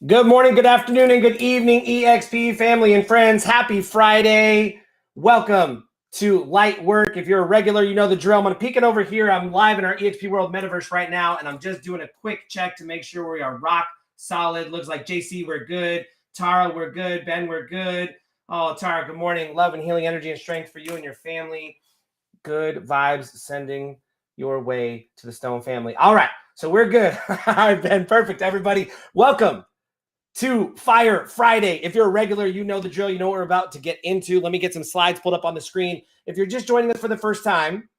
Good morning, good afternoon, and good evening, EXP family and friends. Happy Friday. Welcome to Lightwork. If you're a regular, you know the drill. I'm going to peek it over here. I'm live in our EXP World Metaverse right now, and I'm just doing a quick check to make sure we are rock solid. Looks like JC, we're good. Tara, we're good. Ben, we're good. Oh, Tara, good morning. Love and healing energy and strength for you and your family. Good vibes sending your way to the Stone family. All right, so we're good. All right, Ben, perfect. Everybody, welcome to Fire Friday. If you're a regular, you know the drill. You know what we're about to get into. Let me get some slides pulled up on the screen. If you're just joining us for the first time,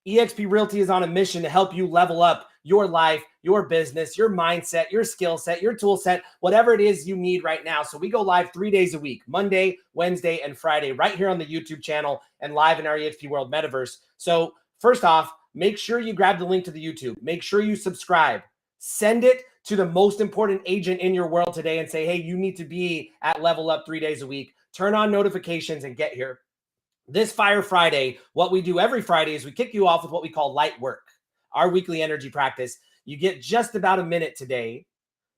eXp Realty is on a mission to help you level up your life, your business, your mindset, your skill set, your tool set, whatever it is you need right now. So we go live 3 days a week, Monday, Wednesday, and Friday, right here on the YouTube channel and live in our eXp World Metaverse. So first off, make sure you grab the link to the YouTube. Make sure you subscribe. Send it to the most important agent in your world today and say, hey, you need to be at level up 3 days a week. Turn on notifications and get here. This Fire Friday, what we do every Friday is we kick you off with what we call Lightwork, our weekly energy practice. You get just about a minute today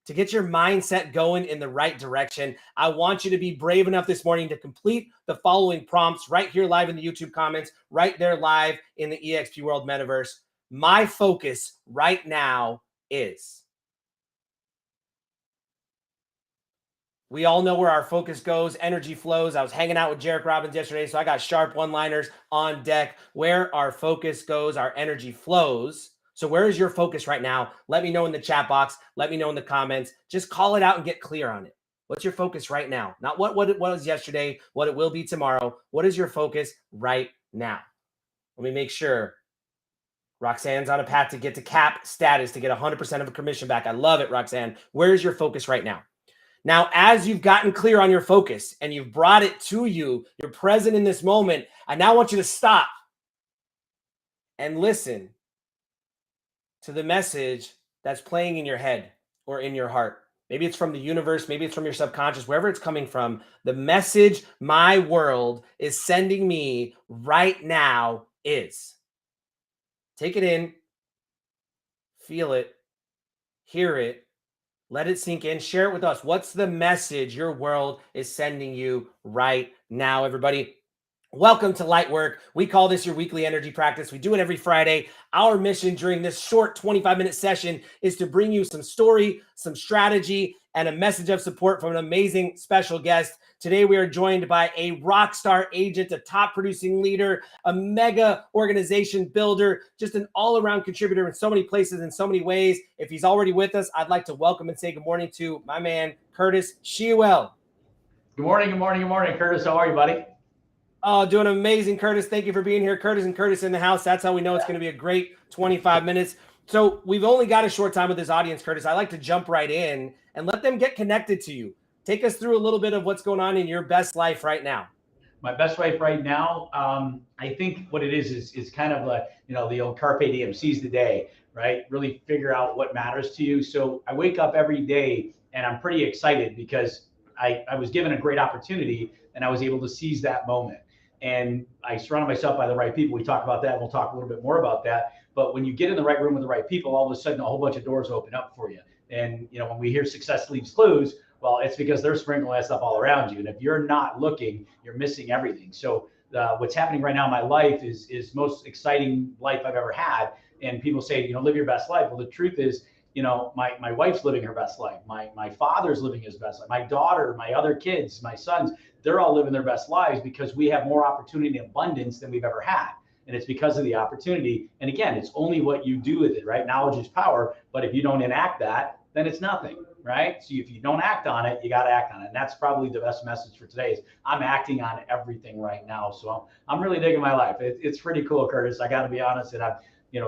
to get your mindset going in the right direction. I want you to be brave enough this morning to complete the following prompts right here live in the YouTube comments, right there live in the eXp World Metaverse. My focus right now is. We all know where our focus goes, energy flows. I was hanging out with Jarek Robbins yesterday, so I got sharp one-liners on deck. Where our focus goes, our energy flows. So where is your focus right now? Let me know in the chat box. Let me know in the comments. Just call it out and get clear on it. What's your focus right now? Not what it was yesterday, what it will be tomorrow. What is your focus right now? Let me make sure. Roxanne's on a path to get to cap status to get 100% of a commission back. I love it, Roxanne. Where is your focus right now? Now, as you've gotten clear on your focus and you've brought it to you, you're present in this moment, I now want you to stop and listen to the message that's playing in your head or in your heart. Maybe it's from the universe, maybe it's from your subconscious, wherever it's coming from. The message my world is sending me right now is. Take it in, feel it, hear it. Let it sink in. Share it with us. What's the message your world is sending you right now, everybody? Welcome to Lightwork. We call this your weekly energy practice. We do it every Friday. Our mission during this short 25-minute session is to bring you some story, some strategy, and a message of support from an amazing special guest. Today, we are joined by a rock star agent, a top producing leader, a mega organization builder, just an all-around contributor in so many places, in so many ways. If he's already with us, I'd like to welcome and say good morning to my man, Curtis Shewell. Good morning, good morning, good morning, Curtis. How are you, buddy? Oh, doing amazing, Curtis. Thank you for being here. Curtis and Curtis in the house. That's how we know it's going to be a great 25 minutes. So we've only got a short time with this audience, Curtis. I like to jump right in and let them get connected to you. Take us through a little bit of what's going on in your best life right now. My best life right now, I think what it is kind of like, the old carpe diem, seize the day, right? Really figure out what matters to you. So I wake up every day and I'm pretty excited because I was given a great opportunity and I was able to seize that moment. And I surrounded myself by the right people. We talk about that. We'll talk a little bit more about that. But when you get in the right room with the right people, all of a sudden a whole bunch of doors open up for you. And when we hear success leaves clues, well, it's because they're sprinkling that stuff all around you. And if you're not looking, you're missing everything. So what's happening right now in my life is most exciting life I've ever had. And people say, live your best life. Well, the truth is, my wife's living her best life. My father's living his best life. My daughter, my other kids, my sons, they're all living their best lives because we have more opportunity and abundance than we've ever had. And it's because of the opportunity. And again, it's only what you do with it, right? Knowledge is power. But if you don't enact that, then it's nothing, right? So if you don't act on it, you got to act on it. And that's probably the best message for today is I'm acting on everything right now. So I'm really digging my life. It's pretty cool, Curtis. I got to be honest. And I'm,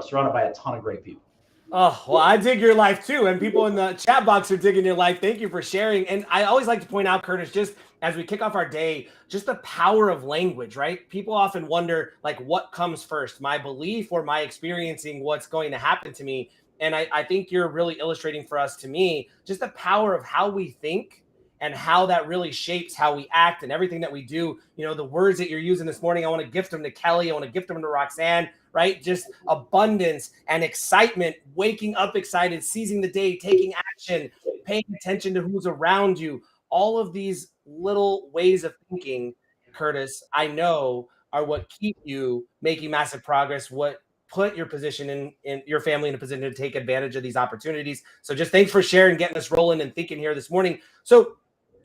surrounded by a ton of great people. Oh, well, I dig your life too. And people in the chat box are digging your life. Thank you for sharing. And I always like to point out, Curtis, just as we kick off our day, just the power of language, right? People often wonder, like, what comes first, my belief or my experiencing what's going to happen to me? And I think you're really illustrating for us, to me, just the power of how we think and how that really shapes how we act and everything that we do. The words that you're using this morning, I want to gift them to Kelly. I want to gift them to Roxanne, right? Just abundance and excitement, waking up excited, seizing the day, taking action, paying attention to who's around you. All of these little ways of thinking, Curtis, I know are what keep you making massive progress, what put your position in your family in a position to take advantage of these opportunities. So just thanks for sharing, getting us rolling and thinking here this morning. So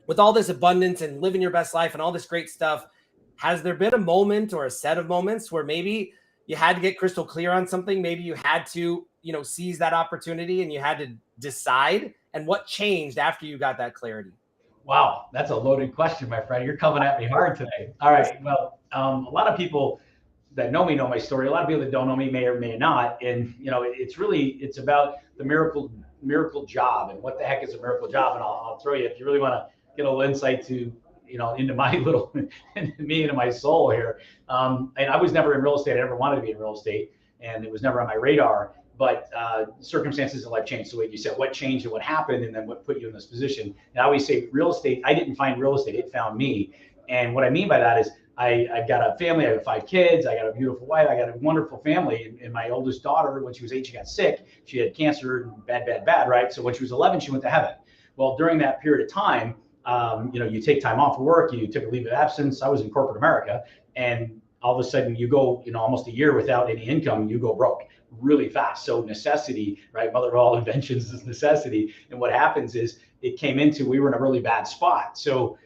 with all this abundance and living your best life and all this great stuff, has there been a moment or a set of moments where maybe you had to get crystal clear on something? Maybe you had to, seize that opportunity and you had to decide, and what changed after you got that clarity? Wow, that's a loaded question, my friend. You're coming at me hard today. All right. Well, a lot of people that know me know my story. A lot of people that don't know me may or may not. And it's about the miracle job and what the heck is a miracle job. And I'll throw you, if you really want to get a little insight to into my little into my soul here. And I was never in real estate. I never wanted to be in real estate, and it was never on my radar. But circumstances in life changed. So what you said, what changed and what happened, and then what put you in this position. And I always say real estate, I didn't find real estate, it found me. And what I mean by that is I've got a family, I have 5 kids, I got a beautiful wife, I got a wonderful family. And my oldest daughter, when she was 8, she got sick. She had cancer, bad, right? So when she was 11, she went to heaven. Well, during that period of time, you take time off of work, you took a leave of absence. I was in corporate America, and all of a sudden you go, almost a year without any income, you go broke really fast. So necessity, right? Mother of all inventions is necessity. And what happens is we were in a really bad spot. So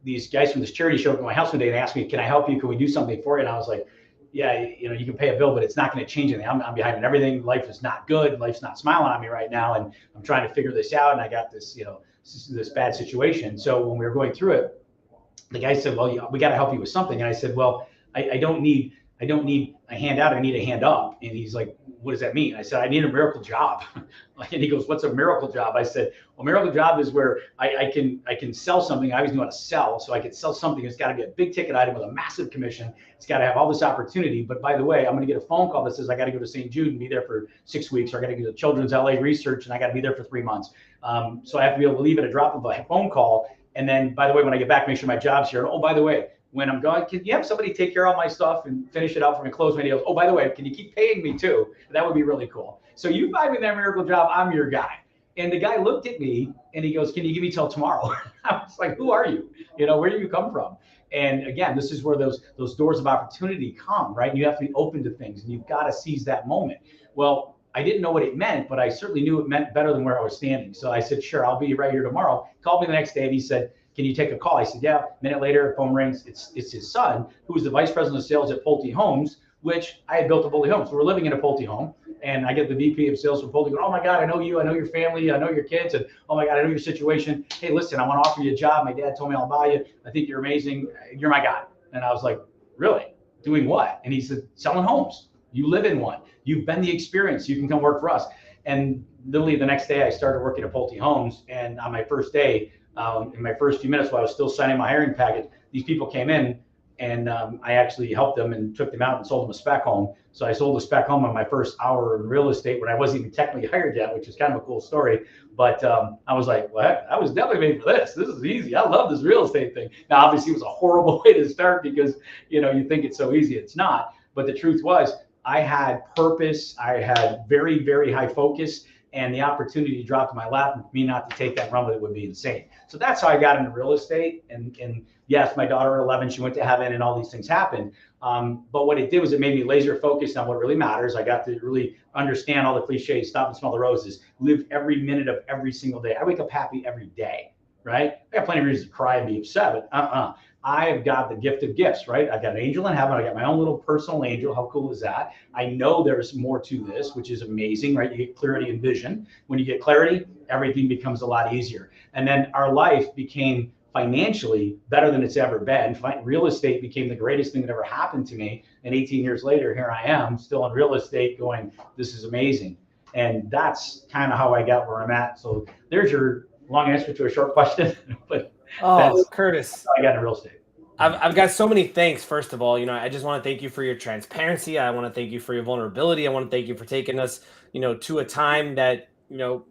these guys from this charity showed up at my house one day and asked me, can I help you? Can we do something for you? And I was like, yeah, you can pay a bill, but it's not going to change anything. I'm behind in everything. Life is not good. Life's not smiling on me right now. And I'm trying to figure this out. And I got this, this bad situation. So when we were going through it, the guy said, well, we got to help you with something. And I said, well, I don't need a handout. I need a hand up. And he's like, what does that mean? I said, I need a miracle job. And he goes, what's a miracle job? I said, well, miracle job is where I can sell something. I always knew how to sell. So I could sell something. It's got to be a big ticket item with a massive commission. It's got to have all this opportunity. But by the way, I'm going to get a phone call that says I got to go to St. Jude and be there for 6 weeks, or I got to go to Children's LA Research and I got to be there for 3 months. So I have to be able to leave at a drop of a phone call. And then, by the way, when I get back, make sure my job's here. Oh, by the way, when I'm gone, can you have somebody take care of all my stuff and finish it up for me, close my deals? Oh, by the way, can you keep paying me too? That would be really cool. So you find me that miracle job, I'm your guy. And the guy looked at me and he goes, can you give me till tomorrow? I was like, who are you? Where do you come from? And again, this is where those doors of opportunity come, right? You have to be open to things and you've got to seize that moment. Well, I didn't know what it meant, but I certainly knew it meant better than where I was standing. So I said, sure, I'll be right here tomorrow. Called me the next day and he said, can you take a call? I said, yeah. A minute later, phone rings. It's his son, who was the vice president of sales at Pulte Homes, which I had built a Pulte home. So we're living in a Pulte home. And I get the VP of sales from Pulte going, oh my God, I know you. I know your family. I know your kids. And oh my God, I know your situation. Hey, listen, I want to offer you a job. My dad told me I'll buy you. I think you're amazing. You're my guy. And I was like, really? Doing what? And he said, selling homes. You live in one. You've been the experience. You can come work for us. And literally the next day I started working at Pulte Homes. And on my first day, in my first few minutes while I was still signing my hiring package, these people came in and I actually helped them and took them out and sold them a spec home. So I sold a spec home in my first hour in real estate when I wasn't even technically hired yet, which is kind of a cool story. But I was like, well, I was definitely made for this. This is easy. I love this real estate thing. Now, obviously, it was a horrible way to start because, you think it's so easy. It's not. But the truth was, I had purpose. I had very, very high focus. And the opportunity dropped in my lap, and for me not to take that rumble, it would be insane. So that's how I got into real estate. And yes, my daughter at 11, she went to heaven and all these things happened. But what it did was it made me laser focused on what really matters. I got to really understand all the cliches, stop and smell the roses, live every minute of every single day. I wake up happy every day, right? I got plenty of reasons to cry and be upset, but I've got the gift of gifts, right? I got an angel in heaven. I got my own little personal angel. How cool is that? I know there's more to this, which is amazing, right? You get clarity and vision. When you get clarity, everything becomes a lot easier. And then our life became financially better than it's ever been. Real estate became the greatest thing that ever happened to me. And 18 years later, here I am still in real estate going, this is amazing. And that's kind of how I got where I'm at. So there's your long answer to a short question. But Curtis, I got into real estate. I've got so many thanks. First of all, I just want to thank you for your transparency. I want to thank you for your vulnerability. I want to thank you for taking us, to a time that,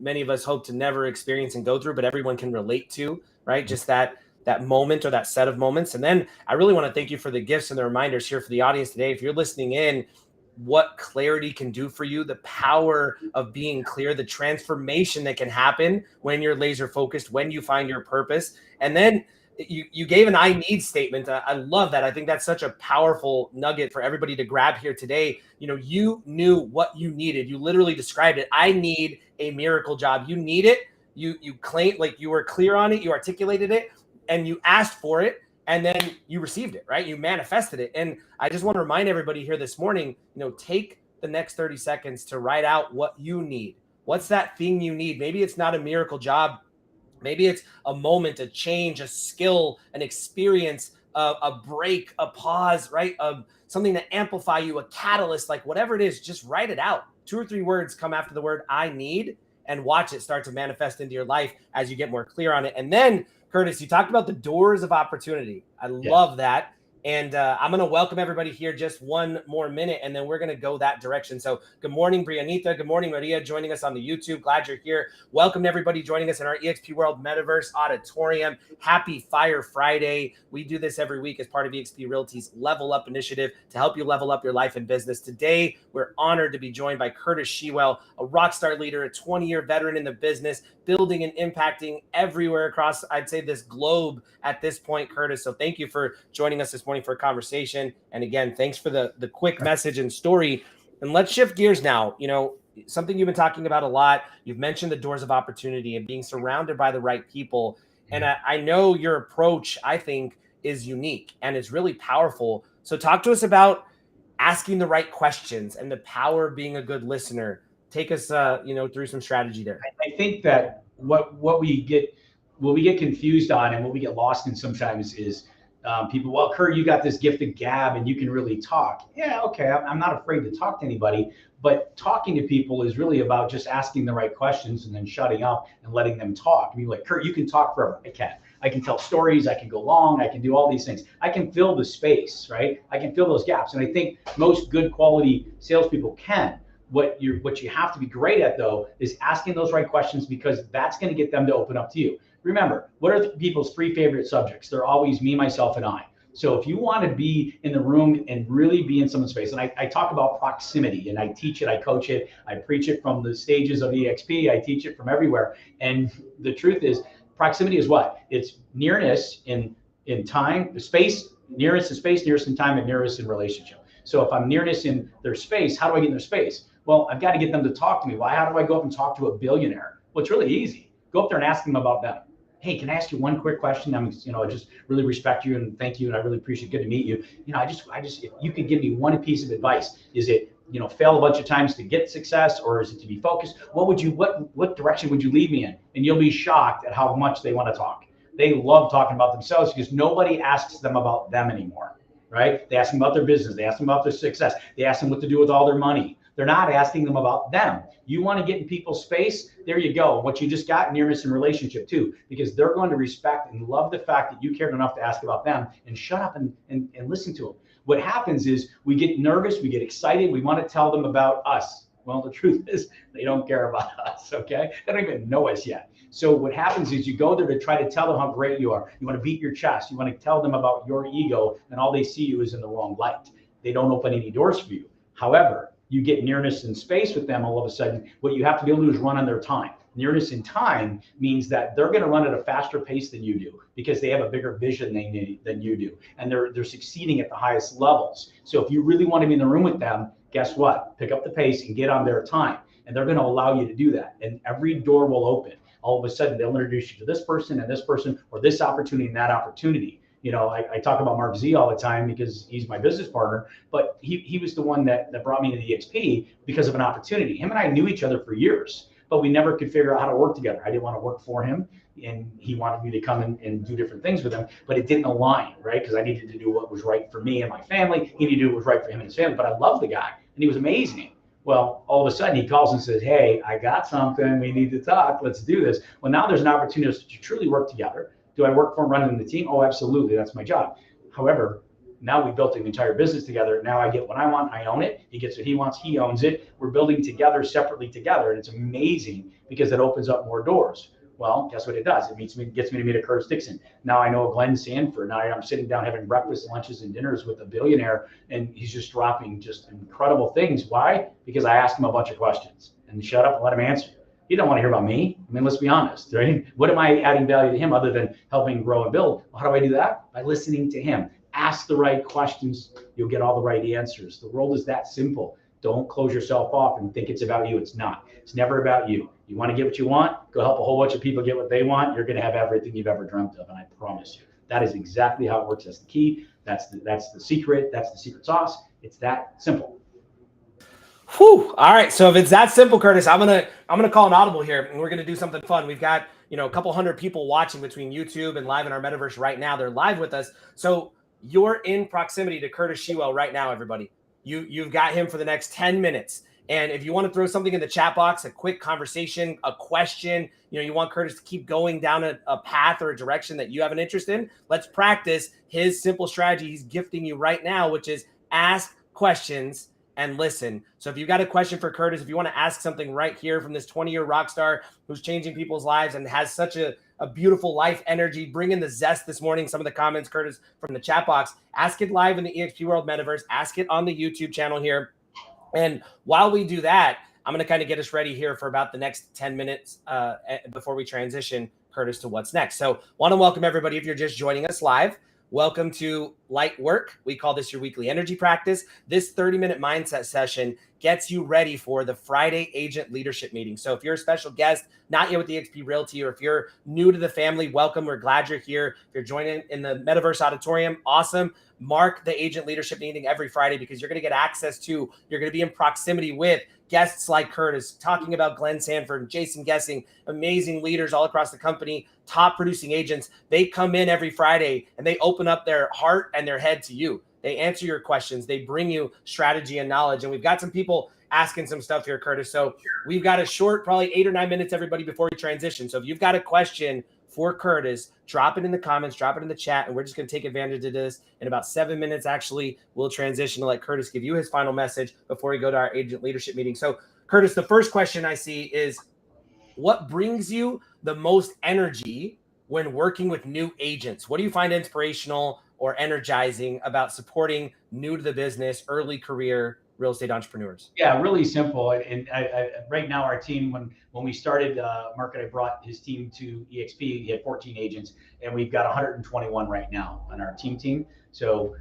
many of us hope to never experience and go through, but everyone can relate to, right? Just that moment or that set of moments. And then I really want to thank you for the gifts and the reminders here for the audience today. If you're listening in, what clarity can do for you, the power of being clear, the transformation that can happen when you're laser focused, when you find your purpose. And then you gave an I need statement. I love that. I think that's such a powerful nugget for everybody to grab here today. You knew what you needed. You literally described it. I need a miracle job. You need it. You claimed, like, you were clear on it. You articulated it and you asked for it. And then you received it, right? You manifested it. And I just want to remind everybody here this morning, take the next 30 seconds to write out what you need. What's that thing you need? Maybe it's not a miracle job. Maybe it's a moment, a change, a skill, an experience, a break, a pause, right? Something to amplify you, a catalyst, like whatever it is, just write it out. 2 or 3 words come after the word I need, and watch it start to manifest into your life as you get more clear on it. And then, Curtis, you talked about the doors of opportunity. I love that. And I'm going to welcome everybody here just one more minute, and then we're going to go that direction. So good morning, Brianita. Good morning, Maria, joining us on the YouTube. Glad you're here. Welcome to everybody joining us in our eXp World Metaverse Auditorium. Happy Fire Friday. We do this every week as part of eXp Realty's Level Up initiative to help you level up your life and business. Today, we're honored to be joined by Curtis Shewell, a rock star leader, a 20-year veteran in the business, building and impacting everywhere across, I'd say, this globe at this point, Curtis. So thank you for joining us this morning for a conversation. And again, thanks for the quick message and story. And let's shift gears now. Something you've been talking about a lot. You've mentioned the doors of opportunity and being surrounded by the right people. And I know your approach, I think, is unique and is really powerful. So talk to us about asking the right questions and the power of being a good listener. Take us, through some strategy there. I think that what we get confused on and what we get lost in sometimes is people, well, Kurt, you got this gift of gab and you can really talk. Yeah, okay, I'm not afraid to talk to anybody, but talking to people is really about just asking the right questions and then shutting up and letting them talk. I mean, like, Kurt, you can talk forever. I can tell stories, I can go long, I can do all these things. I can fill the space, right? I can fill those gaps. And I think most good quality salespeople can. What you have to be great at, though, is asking those right questions, because that's going to get them to open up to you. Remember, what are people's 3 favorite subjects? They're always me, myself, and I. So if you want to be in the room and really be in someone's face, and I talk about proximity, and I teach it, I coach it, I preach it from the stages of EXP, I teach it from everywhere. And the truth is, proximity is what? It's nearness in time, space, nearness in space, nearness in time, and nearness in relationship. So if I'm nearness in their space, how do I get in their space? Well, I've got to get them to talk to me. Why? How do I go up and talk to a billionaire? Well, it's really easy. Go up there and ask them about them. Hey, can I ask you one quick question? I just really respect you and thank you, and I really appreciate. Good to meet you. I just, if you could give me one piece of advice, is it, fail a bunch of times to get success, or is it to be focused? What direction would you lead me in? And you'll be shocked at how much they want to talk. They love talking about themselves because nobody asks them about them anymore, right? They ask them about their business. They ask them about their success. They ask them what to do with all their money. They're not asking them about them. You want to get in people's space? There you go. What you just got, nearness in relationship too, because they're going to respect and love the fact that you cared enough to ask about them and shut up and listen to them. What happens is we get nervous, we get excited, we want to tell them about us. Well, the truth is they don't care about us, okay? They don't even know us yet. So what happens is you go there to try to tell them how great you are. You want to beat your chest. You want to tell them about your ego, and all they see you is in the wrong light. They don't open any doors for you. However, you get nearness in space with them, all of a sudden, what you have to be able to do is run on their time. Nearness in time means that they're going to run at a faster pace than you do, because they have a bigger vision than you do, and they're succeeding at the highest levels. So if you really want to be in the room with them, guess what? Pick up the pace and get on their time, and they're going to allow you to do that, and every door will open. All of a sudden, they'll introduce you to this person and this person, or this opportunity and that opportunity. I talk about Mark Z all the time because he's my business partner, but he was the one that brought me to the EXP because of an opportunity. Him and I knew each other for years, but we never could figure out how to work together. I didn't want to work for him, and he wanted me to come and do different things with him, but it didn't align, right? Because I needed to do what was right for me and my family. He needed to do what was right for him and his family, but I loved the guy, and he was amazing. Well, all of a sudden he calls and says, hey, I got something. We need to talk. Let's do this. Well, now there's an opportunity to truly work together. Do I work for him running the team? Oh, absolutely. That's my job. However, now we built an entire business together. Now I get what I want. I own it. He gets what he wants. He owns it. We're building together, separately together. And it's amazing because it opens up more doors. Well, guess what it does? It gets me to meet a Kirtus Dixon. Now I know a Glenn Sanford. Now I'm sitting down having breakfast, lunches, and dinners with a billionaire, and he's just dropping just incredible things. Why? Because I asked him a bunch of questions and shut up and let him answer. He don't want to hear about me. I mean, let's be honest, right? What am I adding value to him other than helping grow and build? How do I do that? By listening to him. Ask the right questions. You'll get all the right answers. The world is that simple. Don't close yourself off and think it's about you. It's not. It's never about you. You want to get what you want, go help a whole bunch of people get what they want. You're going to have everything you've ever dreamt of. And I promise you, that is exactly how it works. That's the key. That's the secret. That's the secret sauce. It's that simple. Whew. All right. So if it's that simple, Curtis, I'm gonna call an audible here, and we're gonna do something fun. We've got a couple hundred people watching between YouTube and live in our metaverse right now. They're live with us. So you're in proximity to Curtis Shewell right now, everybody. You've got him for the next 10 minutes. And if you want to throw something in the chat box, a quick conversation, a question, you want Curtis to keep going down a path or a direction that you have an interest in, let's practice his simple strategy he's gifting you right now, which is ask questions and listen. So if you've got a question for Curtis, if you want to ask something right here from this 20-year rock star who's changing people's lives and has such a beautiful life energy, bring in the zest this morning, some of the comments, Curtis, from the chat box, ask it live in the EXP World Metaverse, ask it on the YouTube channel here. And while we do that, I'm going to kind of get us ready here for about the next 10 minutes before we transition, Curtis, to what's next. So want to welcome everybody if you're just joining us live. Welcome to Lightwork. We call this your weekly energy practice. This 30-minute mindset session gets you ready for the Friday agent leadership meeting. So if you're a special guest, not yet with EXP Realty, or if you're new to the family, welcome. We're glad you're here. If you're joining in the Metaverse Auditorium, awesome. Mark the agent leadership meeting every Friday, because you're going to get access to, you're going to be in proximity with guests like Curtis, talking about Glenn Sanford and Jason Guessing, amazing leaders all across the company, top producing agents. They come in every Friday and they open up their heart and their head to you. They answer your questions. They bring you strategy and knowledge. And we've got some people asking some stuff here, Curtis. So we've got a short, probably 8 or 9 minutes, everybody, before we transition. So if you've got a question for Curtis, drop it in the comments, drop it in the chat, and we're just going to take advantage of this. In about 7 minutes, actually, we'll transition to let Curtis give you his final message before we go to our agent leadership meeting. So, Curtis, the first question I see is, what brings you the most energy when working with new agents? What do you find inspirational or energizing about supporting new to the business, early career real estate entrepreneurs? Yeah, really simple. And right now, our team, when we started Market, I brought his team to EXP. He had 14 agents, and we've got 121 right now on our team. So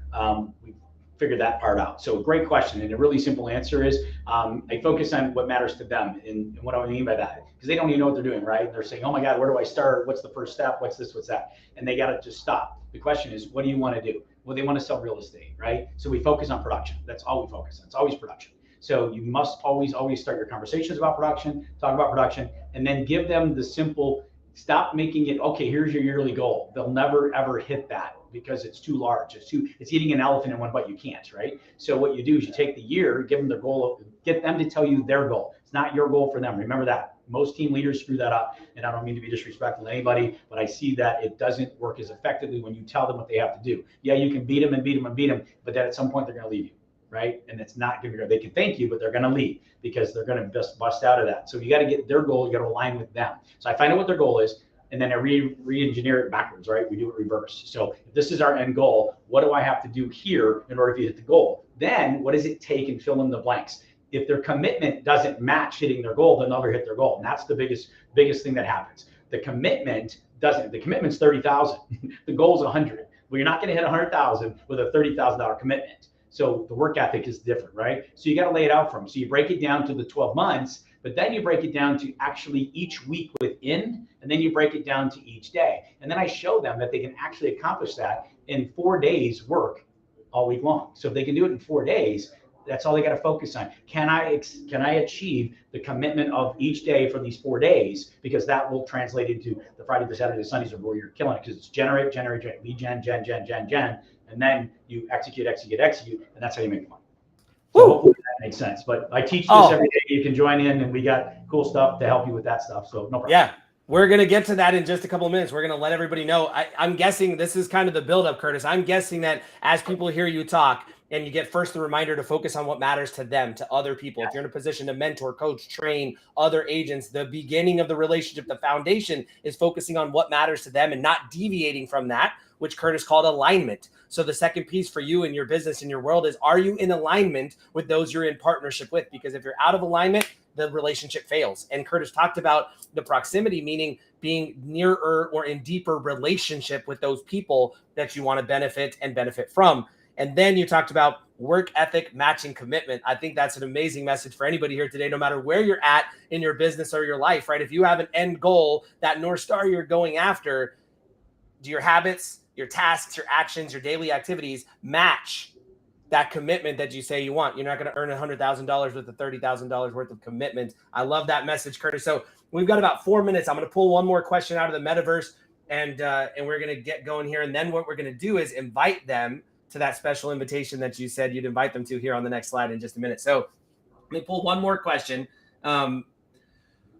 we figured that part out. So great question. And a really simple answer is I focus on what matters to them. And what do I mean by that? Because they don't even know what they're doing, right? They're saying, oh my God, where do I start? What's the first step? What's this? What's that? And they got to just stop. The question is, what do you want to do? Well, they want to sell real estate, right? So we focus on production. That's all we focus on. It's always production. So you must always start your conversations about production, talk about production, and then give them the simple, stop making it, okay, here's your yearly goal. They'll never, ever hit that because it's too large. It's eating an elephant in one bite. You can't, right? So what you do is you take the year, give them their goal, get them to tell you their goal. It's not your goal for them. Remember that. Most team leaders screw that up, and I don't mean to be disrespectful to anybody, but I see that it doesn't work as effectively when you tell them what they have to do. Yeah, you can beat them and beat them and beat them, but then at some point they're going to leave you, right? And it's not going to be, they can thank you, but they're going to leave because they're going to bust out of that. So you got to get their goal, you got to align with them. So I find out what their goal is, and then I re-engineer it backwards, right? We do it reverse. So if this is our end goal, what do I have to do here in order to hit the goal? Then what does it take, and fill in the blanks. If their commitment doesn't match hitting their goal, they'll never hit their goal. And that's the biggest thing that happens. The commitment doesn't, the commitment's 30,000. The goal's 100. Well, you're not going to hit 100,000 with a $30,000 commitment. So the work ethic is different, right? So you got to lay it out for them. So you break it down to the 12 months, but then you break it down to actually each week within, and then you break it down to each day. And then I show them that they can actually accomplish that in 4 days work all week long. So if they can do it in 4 days, that's all they got to focus on. Can I achieve the commitment of each day for these 4 days? Because that will translate into the Friday, the Saturday, the Sundays where you're killing it, because it's generate, lead gen, and then you execute, and that's how you make money. So hopefully that makes sense. But I teach this every day. You can join in, and we got cool stuff to help you with that stuff. So no problem. Yeah. We're going to get to that in just a couple of minutes. We're going to let everybody know. I'm guessing this is kind of the buildup, Curtis. I'm guessing that as people hear you talk, and you get first the reminder to focus on what matters to them, to other people. If you're in a position to mentor, coach, train other agents, the beginning of the relationship, the foundation is focusing on what matters to them and not deviating from that, which Curtis called alignment. So the second piece for you in your business, in your world, is, are you in alignment with those you're in partnership with? Because if you're out of alignment, the relationship fails. And Curtis talked about the proximity, meaning being nearer or in deeper relationship with those people that you want to benefit from. And then you talked about work ethic, matching commitment. I think that's an amazing message for anybody here today, no matter where you're at in your business or your life, right? If you have an end goal, that North Star you're going after, do your habits, your tasks, your actions, your daily activities match that commitment that you say you want? You're not going to earn $100,000 with the $30,000 worth of commitment. I love that message, Curtis. So we've got about 4 minutes. I'm going to pull one more question out of the metaverse, and we're going to get going here. And then what we're going to do is invite them to that special invitation that you said you'd invite them to here on the next slide in just a minute. So let me pull one more question.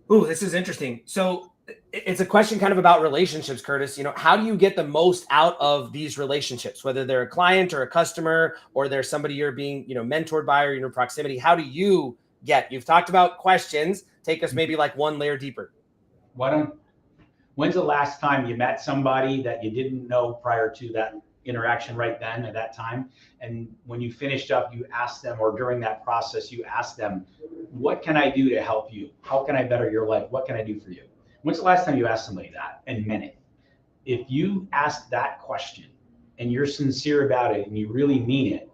This is interesting. So it's a question kind of about relationships, Curtis. How do you get the most out of these relationships, whether they're a client or a customer, or they're somebody you're being, mentored by, or in proximity? How do you you've talked about questions. Take us maybe like one layer deeper. When's the last time you met somebody that you didn't know prior to that interaction right then at that time? And when you finished up, you asked them, or during that process, you asked them, what can I do to help you? How can I better your life? What can I do for you? When's the last time you asked somebody that and meant it? If you ask that question and you're sincere about it and you really mean it,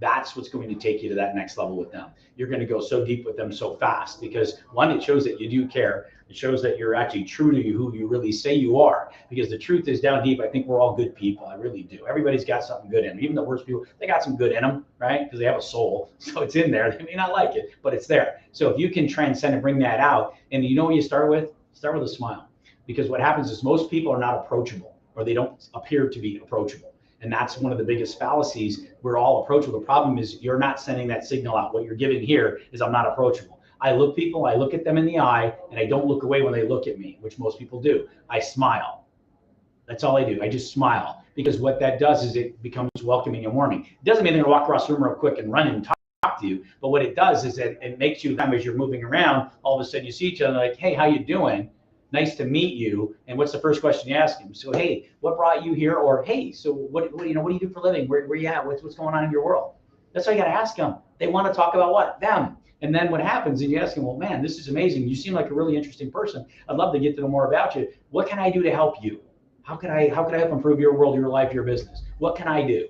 that's what's going to take you to that next level with them. You're going to go so deep with them so fast, because one, it shows that you do care. It shows that you're actually true to who you really say you are, because the truth is, down deep, I think we're all good people. I really do. Everybody's got something good in them. Even the worst people, they got some good in them, right? Because they have a soul. So it's in there. They may not like it, but it's there. So if you can transcend and bring that out, and you know what you start with? Start with a smile. Because what happens is most people are not approachable, or they don't appear to be approachable. And that's one of the biggest fallacies. We're all approachable. The problem is you're not sending that signal out. What you're giving here is, I'm not approachable. I look at them in the eye, and I don't look away when they look at me, which most people do. I smile. That's all I do. I just smile, because what that does is it becomes welcoming and warming. It doesn't mean they're gonna walk across the room real quick and run and talk to you, but what it does is it makes you, as you're moving around, all of a sudden you see each other, like, hey, how you doing? Nice to meet you. And what's the first question you ask him? So, hey, what brought you here? Or, hey, so what do you do for a living? Where you at? What's going on in your world? That's all you got to ask them. They want to talk about what? Them. And then what happens is you ask them, well, man, this is amazing. You seem like a really interesting person. I'd love to get to know more about you. What can I do to help you? How can I help improve your world, your life, your business? What can I do?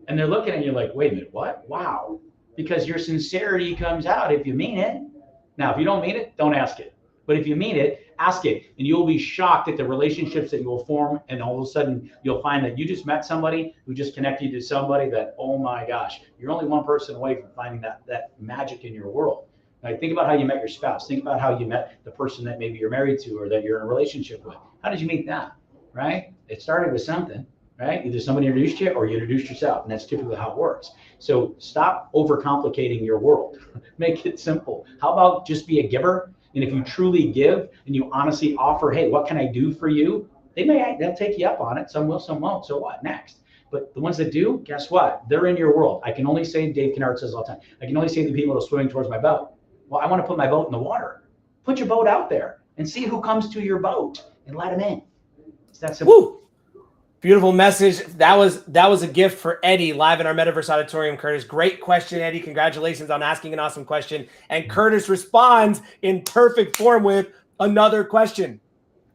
And they're looking at you like, wait a minute, what? Wow. Because your sincerity comes out if you mean it. Now, if you don't mean it, don't ask it. But if you mean it, ask it, and you'll be shocked at the relationships that you will form. And all of a sudden, you'll find that you just met somebody who just connected you to somebody that, oh my gosh, you're only one person away from finding that magic in your world. Now, think about how you met your spouse. Think about how you met the person that maybe you're married to or that you're in a relationship with. How did you meet them, right? It started with something, right? Either somebody introduced you or you introduced yourself, and that's typically how it works. So stop overcomplicating your world. Make it simple. How about just be a giver? And if you truly give and you honestly offer, hey, what can I do for you? They'll take you up on it. Some will, some won't. So what? Next. But the ones that do, guess what? They're in your world. I can only say, Dave Kennard says all the time, I can only say to the people that are swimming towards my boat. Well, I want to put my boat in the water. Put your boat out there and see who comes to your boat and let them in. It's that simple. Woo! Beautiful message. That was a gift for Eddie live in our Metaverse Auditorium, Curtis. Great question, Eddie. Congratulations on asking an awesome question. And Curtis responds in perfect form with another question.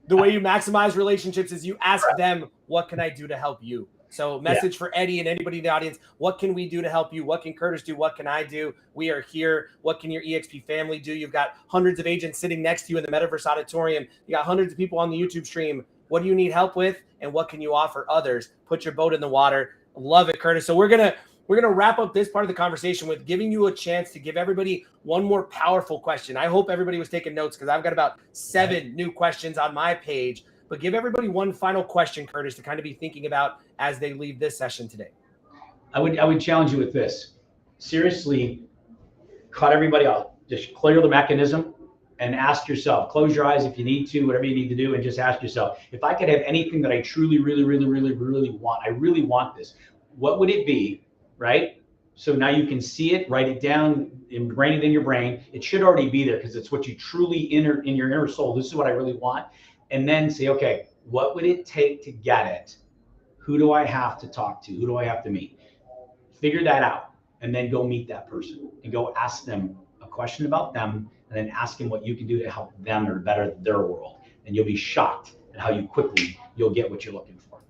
The way you maximize relationships is you ask them, what can I do to help you? So message for Eddie and anybody in the audience, what can we do to help you? What can Curtis do? What can I do? We are here. What can your EXP family do? You've got hundreds of agents sitting next to you in the Metaverse Auditorium. You got hundreds of people on the YouTube stream. What do you need help with? And what can you offer others? Put your boat in the water. Love it, Curtis. So we're gonna wrap up this part of the conversation with giving you a chance to give everybody one more powerful question. I hope everybody was taking notes, because I've got about 7 new questions on my page. But give everybody one final question, Curtis, to kind of be thinking about as they leave this session today. I would challenge you with this. Seriously, cut everybody off. Just clear the mechanism and ask yourself, close your eyes if you need to, whatever you need to do, and just ask yourself, if I could have anything that I truly, really, really, really, really want, I really want this, what would it be right? So now you can see it, write it down, ingrain it in your brain. It should already be there because it's what you truly in your inner soul. This is what I really want. And then say, okay, what would it take to get it? Who do I have to talk to? Who do I have to meet? Figure that out, and then go meet that person and go ask them a question about them, and then ask them what you can do to help them or better their world. And you'll be shocked at how quickly you'll get what you're looking for.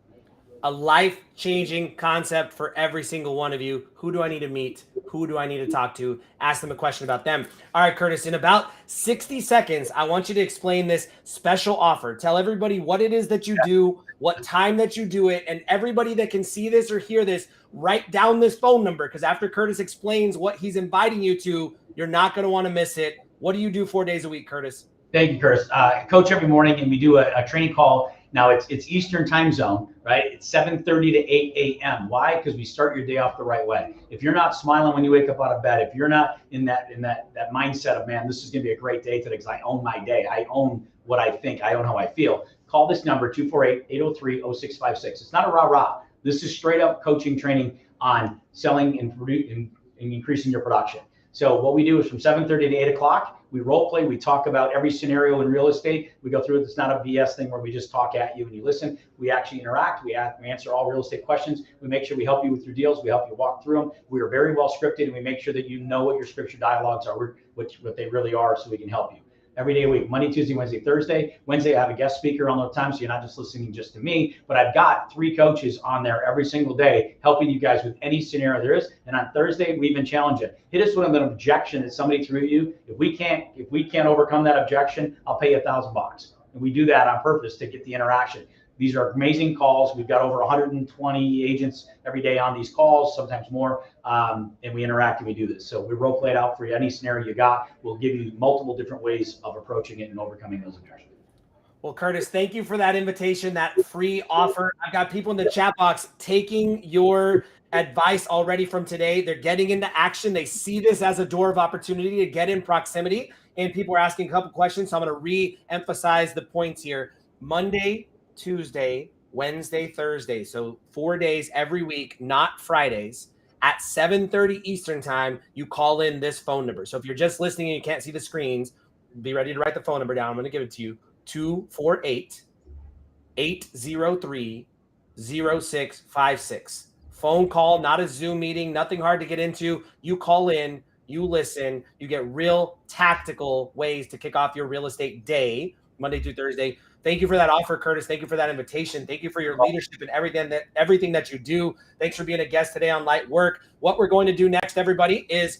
A life-changing concept for every single one of you. Who do I need to meet? Who do I need to talk to? Ask them a question about them. All right, Curtis, in about 60 seconds, I want you to explain this special offer. Tell everybody what it is that you do, what time that you do it, and everybody that can see this or hear this, write down this phone number, because after Curtis explains what he's inviting you to, you're not going to want to miss it. What do you do 4 days a week, Curtis? Thank you, Curtis. I coach every morning, and we do a training call. Now it's Eastern time zone, right? It's 7:30 to 8 a.m. Why? Because we start your day off the right way. If you're not smiling when you wake up out of bed, if you're not in that mindset of, man, this is going to be a great day today because I own my day. I own what I think. I own how I feel. Call this number, 248-803-0656. It's not a rah-rah. This is straight up coaching training on selling and increasing your production. So what we do is from 7:30 to 8 o'clock, we role play. We talk about every scenario in real estate. We go through it. It's not a BS thing where we just talk at you and you listen. We actually interact. We answer all real estate questions. We make sure we help you with your deals. We help you walk through them. We are very well scripted, and we make sure that you know what your scripture dialogues are, what they really are, so we can help you. Every day a week, Monday, Tuesday, Wednesday, Thursday. Wednesday, I have a guest speaker on the time, so you're not just listening just to me, but I've got 3 coaches on there every single day helping you guys with any scenario there is. And on Thursday, we even challenge it. Hit us with an objection that somebody threw you. If we can't overcome that objection, I'll pay you $1,000. And we do that on purpose to get the interaction. These are amazing calls. We've got over 120 agents every day on these calls, sometimes more, and we interact and we do this. So we role play it out for you. Any scenario you got, we'll give you multiple different ways of approaching it and overcoming those objections. Well, Curtis, thank you for that invitation, that free offer. I've got people in the chat box taking your advice already from today. They're getting into action. They see this as a door of opportunity to get in proximity, and people are asking a couple questions. So I'm going to re-emphasize the points here. Monday, Tuesday, Wednesday, Thursday. So 4 days every week, not Fridays. At 7:30 Eastern time, you call in this phone number. So if you're just listening and you can't see the screens, be ready to write the phone number down. I'm going to give it to you. 248-803-0656. Phone call, not a Zoom meeting, nothing hard to get into. You call in, you listen, you get real tactical ways to kick off your real estate day, Monday through Thursday. Thank you for that offer, Curtis. Thank you for that invitation. Thank you for your leadership and everything that you do. Thanks for being a guest today on Lightwork. What we're going to do next, everybody, is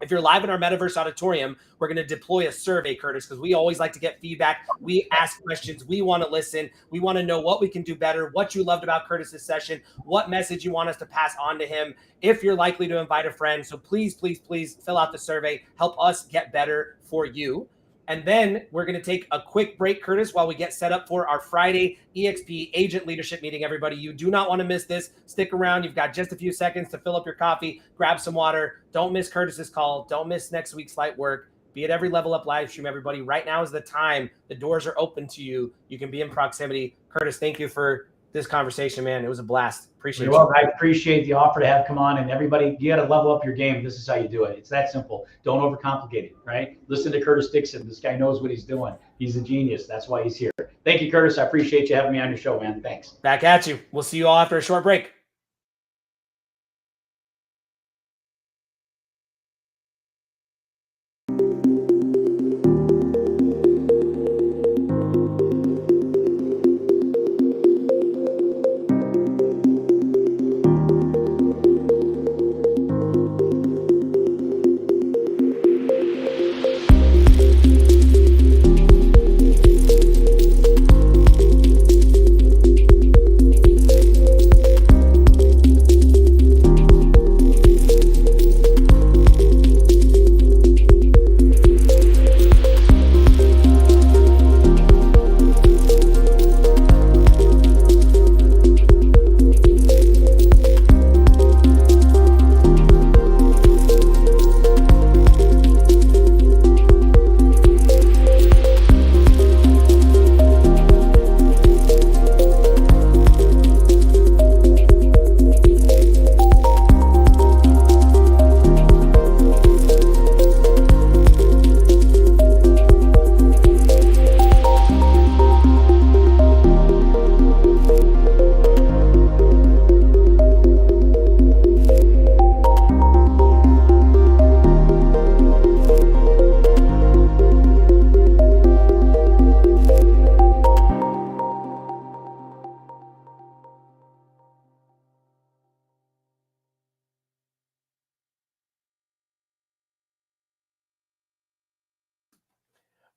if you're live in our Metaverse Auditorium, we're going to deploy a survey, Curtis, because we always like to get feedback. We ask questions. We want to listen. We want to know what we can do better, what you loved about Curtis's session, what message you want us to pass on to him, if you're likely to invite a friend. So please, please, please fill out the survey. Help us get better for you. And then we're going to take a quick break, Curtis, while we get set up for our Friday EXP agent leadership meeting. Everybody, you do not want to miss this. Stick around. You've got just a few seconds to fill up your coffee, grab some water. Don't miss Curtis's call. Don't miss next week's Lightwork. Be at every Level Up live stream, everybody. Right now is the time. The doors are open to you. You can be in proximity. Curtis, thank you for this conversation, man. It was a blast. Appreciate you. I appreciate the offer to have come on, and everybody, you got to level up your game. This is how you do it. It's that simple. Don't overcomplicate it, right? Listen to Kirtus Dixon. This guy knows what he's doing. He's a genius. That's why he's here. Thank you, Curtis. I appreciate you having me on your show, man. Thanks. Back at you. We'll see you all after a short break.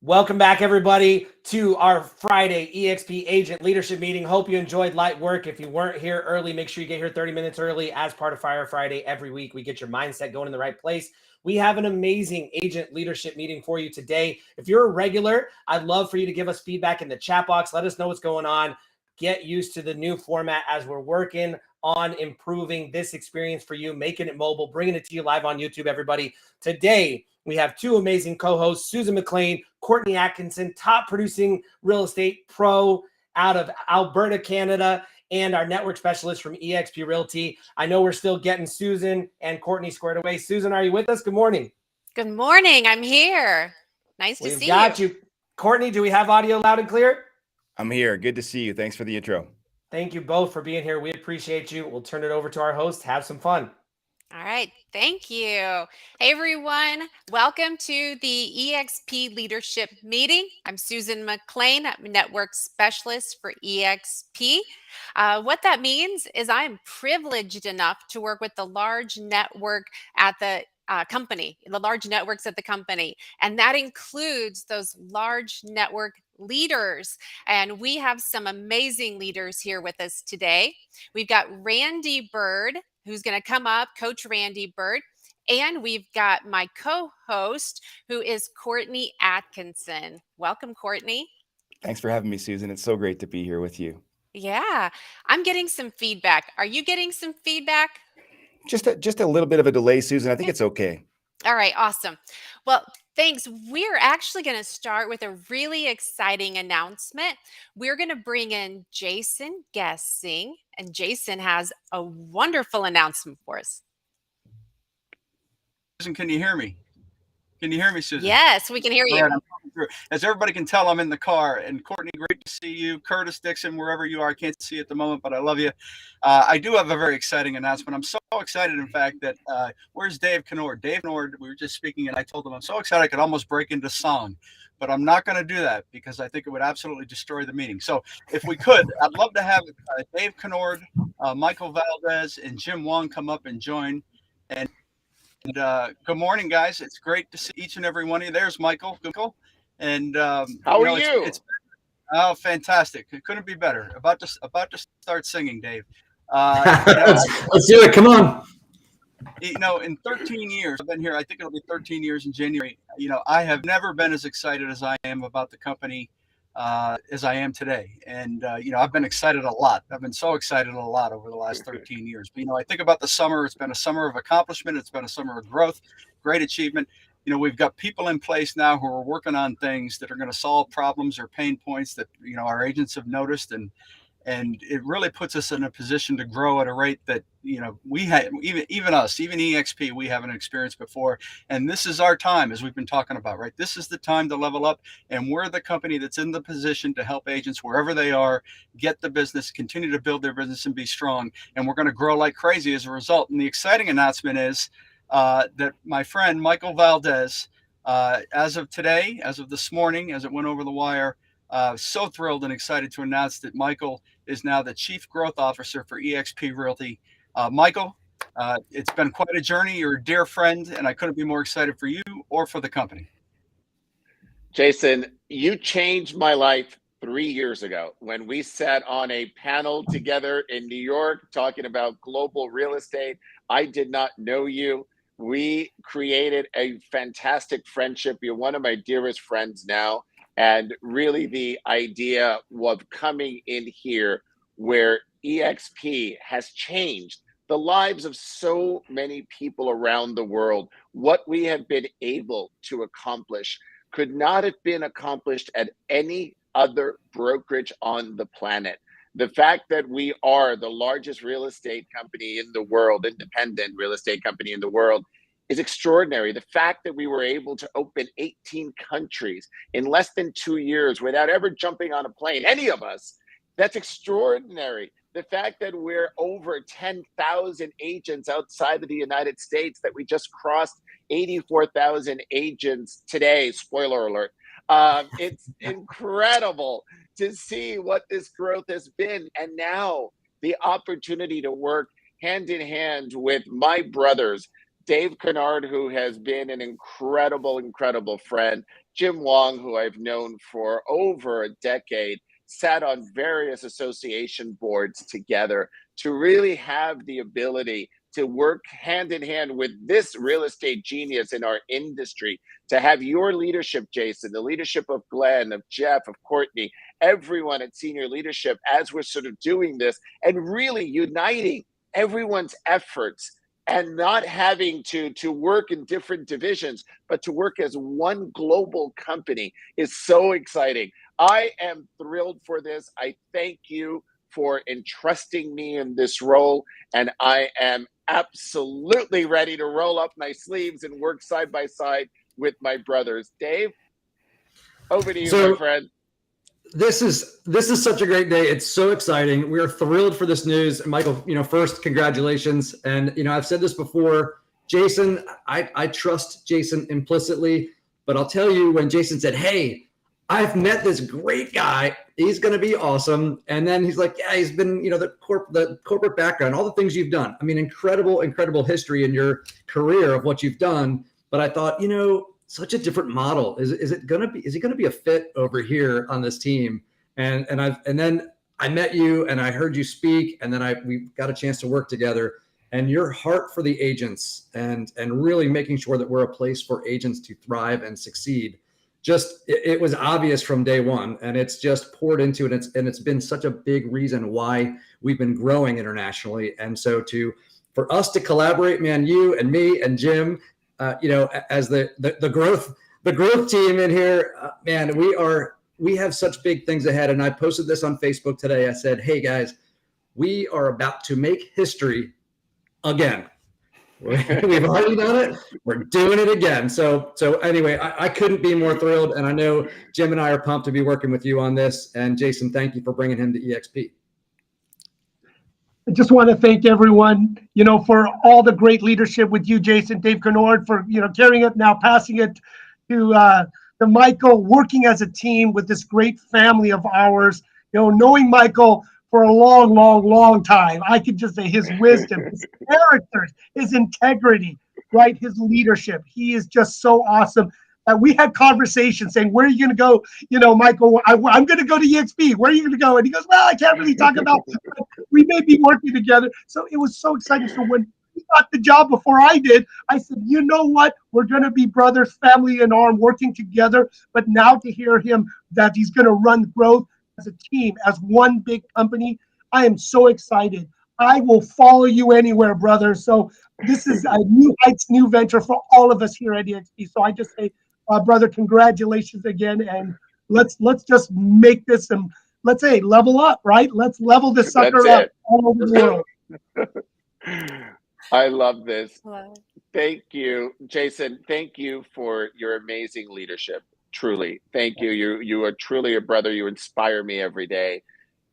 Welcome back, everybody, to our Friday EXP Agent Leadership Meeting. Hope you enjoyed Lightwork. If you weren't here early, make sure you get here 30 minutes early as part of Fire Friday. Every week, we get your mindset going in the right place. We have an amazing agent leadership meeting for you today. If you're a regular, I'd love for you to give us feedback in the chat box. Let us know what's going on. Get used to the new format as we're working on improving this experience for you, making it mobile, bringing it to you live on YouTube, everybody. Today, we have two amazing co-hosts, Susan McClain, Courtney Atkinson, top producing real estate pro out of Alberta, Canada, and our network specialist from eXp Realty. I know we're still getting Susan and Courtney squared away. Susan, are you with us? Good morning. Good morning. I'm here. Nice to see you. We've got you. Courtney, do we have audio loud and clear? I'm here. Good to see you. Thanks for the intro. Thank you both for being here. We appreciate you. We'll turn it over to our host. Have some fun. All right. Thank you. Hey, everyone. Welcome to the eXp Leadership Meeting. I'm Susan McClain. I'm a network specialist for eXp. What that means is I'm privileged enough to work with the large network at the company, the large networks at the company. And that includes those large network leaders. And we have some amazing leaders here with us today. We've got Randy Byrd, who's going to come up, Coach Randy Byrd. And we've got my co-host, who is Courtney Atkinson. Welcome, Courtney. Thanks for having me, Susan. It's so great to be here with you. Yeah, I'm getting some feedback. Are you getting some feedback? Just a little bit of a delay, Susan. I think it's okay. All right, awesome. Well, thanks. We're actually going to start with a really exciting announcement. We're going to bring in Jason Guessing, and Jason has a wonderful announcement for us. Susan, can you hear me? Can you hear me, Susan? Yes, we can hear you. As everybody can tell, I'm in the car. And Courtney, great to see you. Curtis Dixon, wherever you are, I can't see you at the moment, but I love you. I do have a very exciting announcement. I'm so excited, in fact, that where's Dave Kennord? Dave Kennord, we were just speaking, and I told him I'm so excited I could almost break into song. But I'm not going to do that because I think it would absolutely destroy the meeting. So if we could, I'd love to have Dave Kennord, Michael Valdez, and Jim Wong come up and join. And good morning, guys. It's great to see each and every one of you. There's Michael. And how are you? Oh, fantastic! It couldn't be better. About to start singing, Dave. Let's do it. Come on. In 13 years, I've been here. I think it'll be 13 years in January. I have never been as excited as I am about the company as I am today. And, I've been excited a lot. I've been so excited a lot over the last 13 years. But, I think about the summer. It's been a summer of accomplishment. It's been a summer of growth, great achievement. We've got people in place now who are working on things that are going to solve problems or pain points that, our agents have noticed. And it really puts us in a position to grow at a rate that, we have, even us, even eXp, we haven't experienced before. And this is our time, as we've been talking about, right? This is the time to level up. And we're the company that's in the position to help agents wherever they are, get the business, continue to build their business and be strong. And we're going to grow like crazy as a result. And the exciting announcement is that my friend, Michael Valdez, as of today, as of this morning, as it went over the wire, so thrilled and excited to announce that Michael is now the Chief Growth Officer for eXp Realty. Michael, it's been quite a journey. You're a dear friend, and I couldn't be more excited for you or for the company. Jason, you changed my life 3 years ago when we sat on a panel together in New York talking about global real estate. I did not know you. We created a fantastic friendship. You're one of my dearest friends now. And really the idea of coming in here where eXp has changed the lives of so many people around the world. What we have been able to accomplish could not have been accomplished at any other brokerage on the planet. The fact that we are the largest real estate company in the world, independent real estate company in the world, is extraordinary. The fact that we were able to open 18 countries in less than 2 years without ever jumping on a plane, any of us, that's extraordinary. The fact that we're over 10,000 agents outside of the United States, that we just crossed 84,000 agents today, spoiler alert. It's incredible to see what this growth has been. And now the opportunity to work hand in hand with my brothers, Dave Kennord, who has been an incredible friend, Jim Wong, who I've known for over a decade, sat on various association boards together to really have the ability to work hand in hand with this real estate genius in our industry, to have your leadership, Jason, the leadership of Glenn, of Jeff, of Courtney, everyone at senior leadership, as we're sort of doing this and really uniting everyone's efforts and not having to work in different divisions, but to work as one global company is so exciting. I am thrilled for this. I thank you for entrusting me in this role, and I am absolutely ready to roll up my sleeves and work side by side with my brothers. Dave, over to you, my friend. This is such a great day. It's so exciting. We are thrilled for this news. Michael, first, congratulations. And, I've said this before, Jason, I trust Jason implicitly, but I'll tell you, when Jason said, hey, I've met this great guy, he's going to be awesome. And then he's like, yeah, he's been, the corporate background, all the things you've done. I mean, incredible history in your career of what you've done. But I thought, such a different model. Is he going to be a fit over here on this team? And then I met you and I heard you speak, and then we got a chance to work together, and your heart for the agents and really making sure that we're a place for agents to thrive and succeed. It was obvious from day one, and it's just poured into it. And it's been such a big reason why we've been growing internationally. And so for us to collaborate, man, you and me and Jim, as the growth team in here, man, we have such big things ahead. And I posted this on Facebook today. I said, hey guys, we are about to make history again. We've already done it. We're doing it again. So anyway, I couldn't be more thrilled. And I know Jim and I are pumped to be working with you on this. And Jason, thank you for bringing him to EXP. I just want to thank everyone, for all the great leadership with you, Jason, Dave Kennard, for, carrying it, now passing it to Michael, working as a team with this great family of ours, knowing Michael for a long time. I could just say his wisdom, his characters, his integrity, right? His leadership. He is just so awesome. We had conversations saying, where are you going to go? Michael, I'm going to go to EXP. Where are you going to go? And he goes, well, I can't really talk about it. We may be working together. So it was so exciting. So when he got the job before I did, I said, you know what? We're going to be brothers, family in arm, working together. But now to hear him that he's going to run growth as a team, as one big company, I am so excited. I will follow you anywhere, brother. So this is a new heights, new venture for all of us here at EXP. So I just say, brother, congratulations again, and let's just make this, and let's say level up, right? Let's level this sucker up all over the world. I love this. Thank you, Jason. Thank you for your amazing leadership. Truly, thank you. You are truly a brother. You inspire me every day.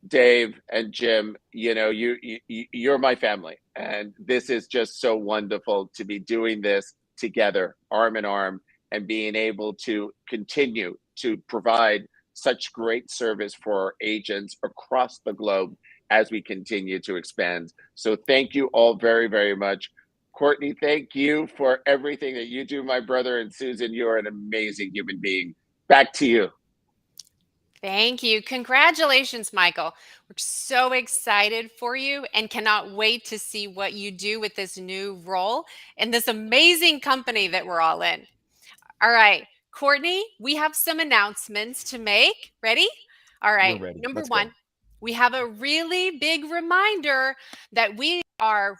Dave and Jim, you're my family, and this is just so wonderful to be doing this together, arm in arm, and being able to continue to provide such great service for our agents across the globe as we continue to expand. So thank you all very, very much. Courtney, thank you for everything that you do, my brother. And Susan, you're an amazing human being. Back to you. Thank you. Congratulations, Michael. We're so excited for you and cannot wait to see what you do with this new role in this amazing company that we're all in. All right, Courtney, we have some announcements to make. Ready? All right. We're ready. Number Let's one, go. we have a really big reminder that our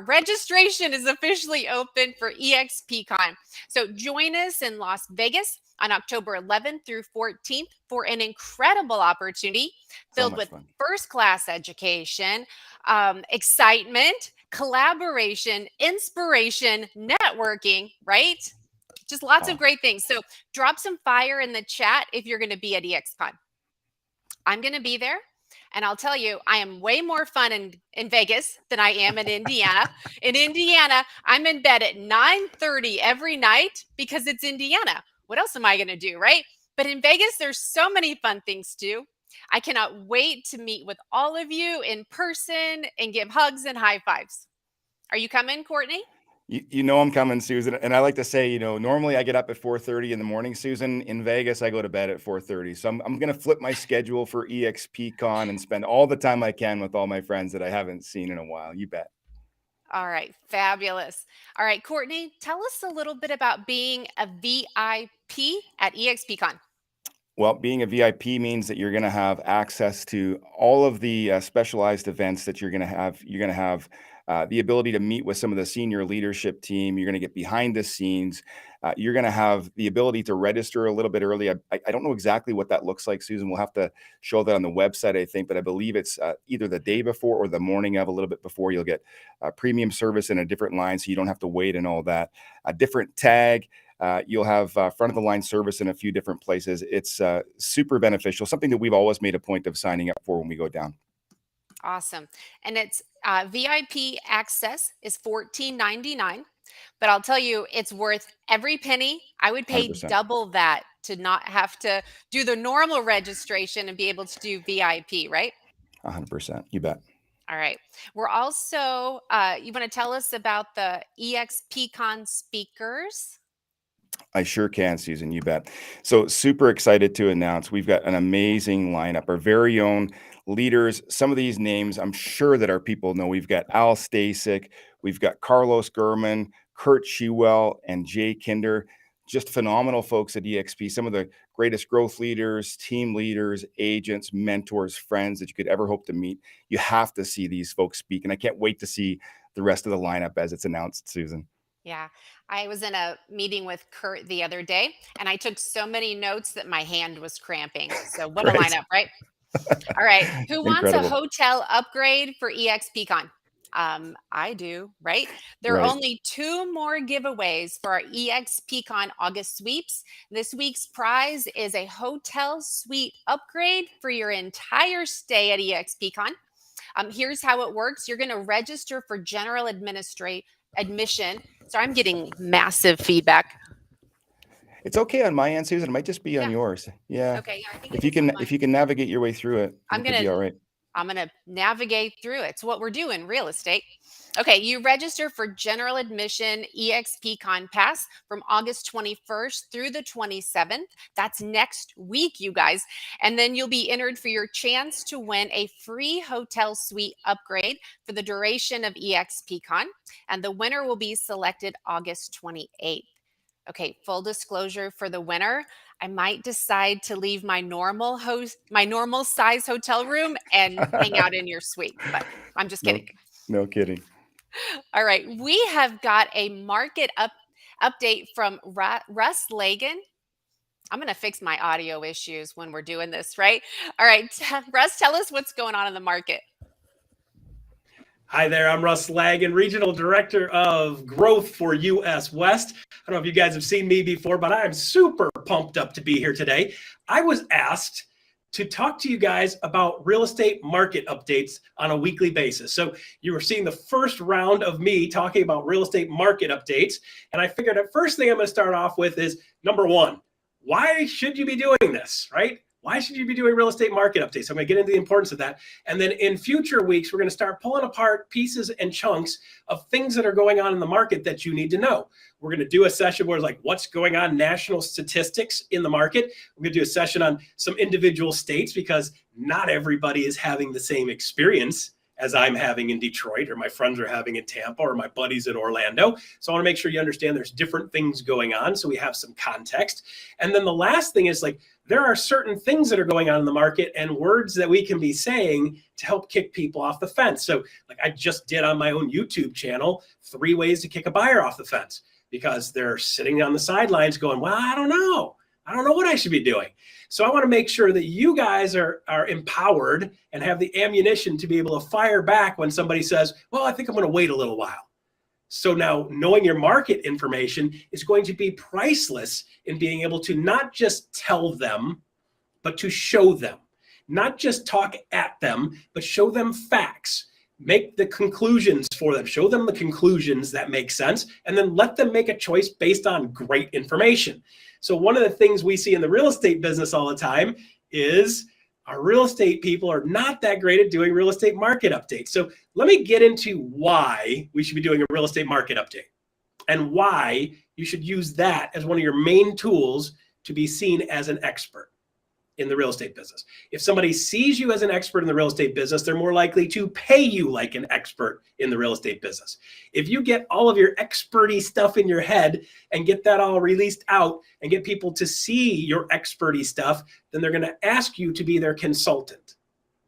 registration is officially open for EXPCon. So join us in Las Vegas on October 11th through 14th for an incredible opportunity filled with first-class education, excitement, collaboration, inspiration, networking, right? Just lots of great things. So drop some fire in the chat if you're going to be at EXCon. I'm going to be there. And I'll tell you, I am way more fun in Vegas than I am in Indiana. In Indiana, I'm in bed at 9:30 every night because it's Indiana. What else am I going to do, right? But in Vegas, there's so many fun things to do. I cannot wait to meet with all of you in person and give hugs and high fives. Are you coming, Courtney? You know I'm coming, Susan. And I like to say, normally I get up at 4:30 in the morning, Susan. In Vegas, I go to bed at 4:30. So I'm going to flip my schedule for EXPCon and spend all the time I can with all my friends that I haven't seen in a while. You bet. All right, fabulous. All right, Courtney, tell us a little bit about being a VIP at EXPCon. Well, being a VIP means that you're going to have access to all of the specialized events that you're going to have. You're going to have the ability to meet with some of the senior leadership team. You're going to get behind the scenes. You're going to have the ability to register a little bit early. I don't know exactly what that looks like, Susan. We'll have to show that on the website, I think, but I believe it's either the day before or the morning of, a little bit before. You'll get premium service in a different line, so you don't have to wait and all that. A different tag. You'll have front of the line service in a few different places. It's super beneficial, something that we've always made a point of signing up for when we go down. Awesome. And it's VIP access is $14.99, but I'll tell you, it's worth every penny. I would pay 100%. double that to not have to do the normal registration and be able to do VIP, right? 100%. You bet. All right. We're also, you want to tell us about the EXPCon speakers? I sure can, Susan. You bet. So super excited to announce we've got an amazing lineup, our very own leaders. Some of these names I'm sure that our people know. We've got Al Stasik, we've got Carlos Gurman, Curtis Shewell, and Jay Kinder. Just phenomenal folks at EXP. Some of the greatest growth leaders, team leaders, agents, mentors, friends that you could ever hope to meet. You have to see these folks speak. And I can't wait to see the rest of the lineup as it's announced, Susan. Yeah, I was in a meeting with Kurt the other day, and I took so many notes that my hand was cramping. So what a Right. lineup, right? All right. Who wants a Incredible. hotel upgrade for EXPCon? I do, right? There are Right. only 2 more giveaways for our EXPCon August sweeps. This week's prize is a hotel suite upgrade for your entire stay at EXPCon. Here's how it works. You're going to register for general admission. So I'm getting massive feedback. It's okay on my end, Susan. It might just be on Yeah. yours. Yeah. Okay. I think If it you is on can, mine. if you can navigate your way through it, I'm it could gonna- be all right. I'm going to navigate through it. It's what we're doing, real estate. Okay, you register for general admission EXPCon Pass from August 21st through the 27th. That's next week, you guys. And then you'll be entered for your chance to win a free hotel suite upgrade for the duration of EXPCon. And the winner will be selected August 28th. Okay, full disclosure for the winner, I might decide to leave my normal size hotel room and hang out in your suite, but I'm just kidding. No kidding. All right, we have got a market update from Russ Lagan. I'm going to fix my audio issues when we're doing this, right? All right, Russ, tell us what's going on in the market. Hi there, I'm Russ Lagan, Regional Director of Growth for US West. I don't know if you guys have seen me before, but I'm super pumped up to be here today. I was asked to talk to you guys about real estate market updates on a weekly basis. So you were seeing the first round of me talking about real estate market updates. And I figured the first thing I'm going to start off with is number 1, why should you be doing this, right? Why should you be doing real estate market updates? I'm going to get into the importance of that. And then in future weeks, we're going to start pulling apart pieces and chunks of things that are going on in the market that you need to know. We're going to do a session where it's like, what's going on, national statistics in the market. We're going to do a session on some individual states because not everybody is having the same experience as I'm having in Detroit, or my friends are having in Tampa, or my buddies in Orlando. So I want to make sure you understand there's different things going on, so we have some context. And then the last thing is, like, there are certain things that are going on in the market and words that we can be saying to help kick people off the fence. So like I just did on my own YouTube channel, 3 ways to kick a buyer off the fence, because they're sitting on the sidelines going, well, I don't know what I should be doing. So I want to make sure that you guys are empowered and have the ammunition to be able to fire back when somebody says, well, I think I'm going to wait a little while. So now knowing your market information is going to be priceless in being able to not just tell them, but to show them, not just talk at them, but show them facts, make the conclusions for them, show them the conclusions that make sense, and then let them make a choice based on great information. So one of the things we see in the real estate business all the time is our real estate people are not that great at doing real estate market updates. So let me get into why we should be doing a real estate market update. and why you should use that as one of your main tools to be seen as an expert in the real estate business. If somebody sees you as an expert in the real estate business, they're more likely to pay you like an expert in the real estate business. If you get all of your experty stuff in your head and get that all released out and get people to see your experty stuff, then they're going to ask you to be their consultant,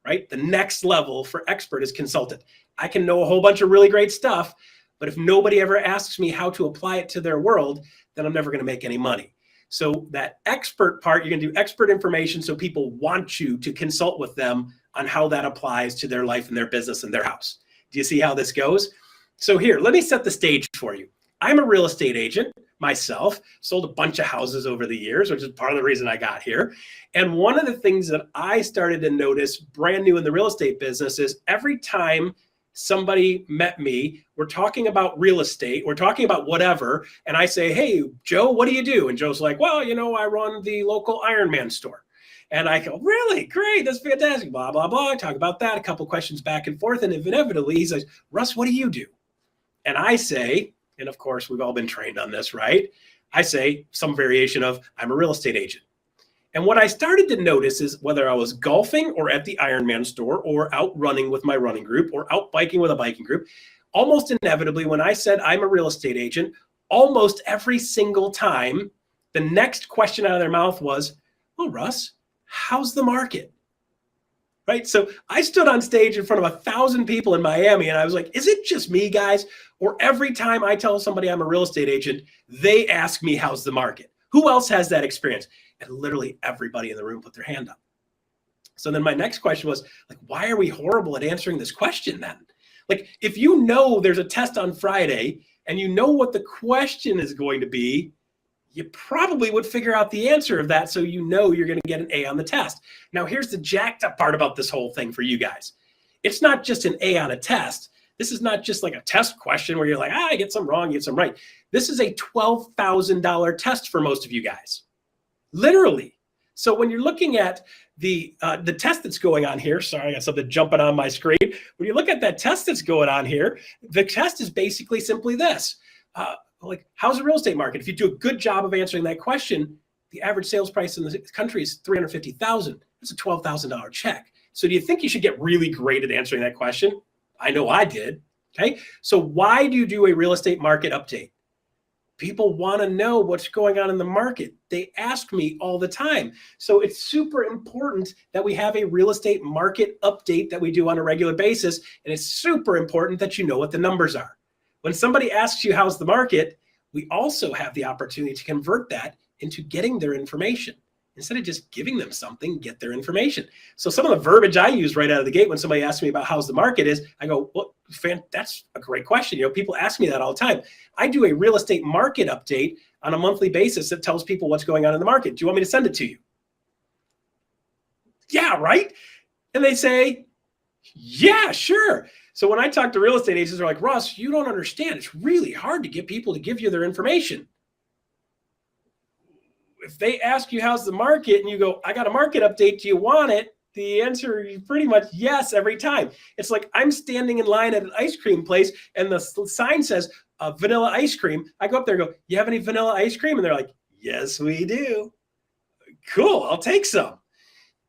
right? The next level for expert is consultant. I can know a whole bunch of really great stuff, but if nobody ever asks me how to apply it to their world, then I'm never going to make any money. So that expert part, you're going to do expert information so people want you to consult with them on how that applies to their life and their business and their house. Do you see how this goes? So here, let me set the stage for you. I'm a real estate agent myself, sold a bunch of houses over the years, which is part of the reason I got here. And one of the things that I started to notice brand new in the real estate business is every time somebody met me, we're talking about real estate, we're talking about whatever, and I say, hey, Joe, what do you do? And Joe's like, well, you know, I run the local Ironman store. And I go, really? Great, that's fantastic, blah, blah, blah. I talk about that, a couple questions back and forth, and inevitably he says, Russ, what do you do? And I say, and of course, we've all been trained on this, right? I say some variation of, I'm a real estate agent. And what I started to notice is whether I was golfing or at the Ironman store or out running with my running group or out biking with a biking group, almost inevitably when I said I'm a real estate agent, almost every single time, the next question out of their mouth was, oh, Russ, how's the market? Right? So I stood on stage in front of 1,000 people in Miami and I was like, is it just me, guys? Or every time I tell somebody I'm a real estate agent, they ask me, how's the market? Who else has that experience? And literally everybody in the room put their hand up. So then my next question was like, why are we horrible at answering this question then? Like, if you know there's a test on Friday and you know what the question is going to be, you probably would figure out the answer of that so you know you're going to get an A on the test. Now, here's the jacked up part about this whole thing for you guys. It's not just an A on a test. This is not just like a test question where you're like, I get some wrong, you get some right. This is a $12,000 test for most of you guys. Literally. So when you're looking at the test that's going on here, sorry, I got something jumping on my screen. When you look at that test that's going on here, the test is basically simply this. Like, how's the real estate market? If you do a good job of answering that question, the average sales price in the country is $350,000. That's a $12,000 check. So do you think you should get really great at answering that question? I know I did. Okay. So why do you do a real estate market update? People want to know what's going on in the market. They ask me all the time. So it's super important that we have a real estate market update that we do on a regular basis. And it's super important that you know what the numbers are. When somebody asks you, how's the market? We also have the opportunity to convert that into getting their information. Instead of just giving them something, get their information. So some of the verbiage I use right out of the gate when somebody asks me about how's the market is, I go, well, that's a great question. You know, people ask me that all the time. I do a real estate market update on a monthly basis that tells people what's going on in the market. Do you want me to send it to you? Yeah, right? And they say, yeah, sure. So when I talk to real estate agents, they're like, Russ, you don't understand. It's really hard to get people to give you their information. If they ask you how's the market and you go, I got a market update, do you want it? The answer is pretty much yes every time. It's like I'm standing in line at an ice cream place and the sign says vanilla ice cream. I go up there and go, you have any vanilla ice cream? And they're like, yes, we do. Cool, I'll take some.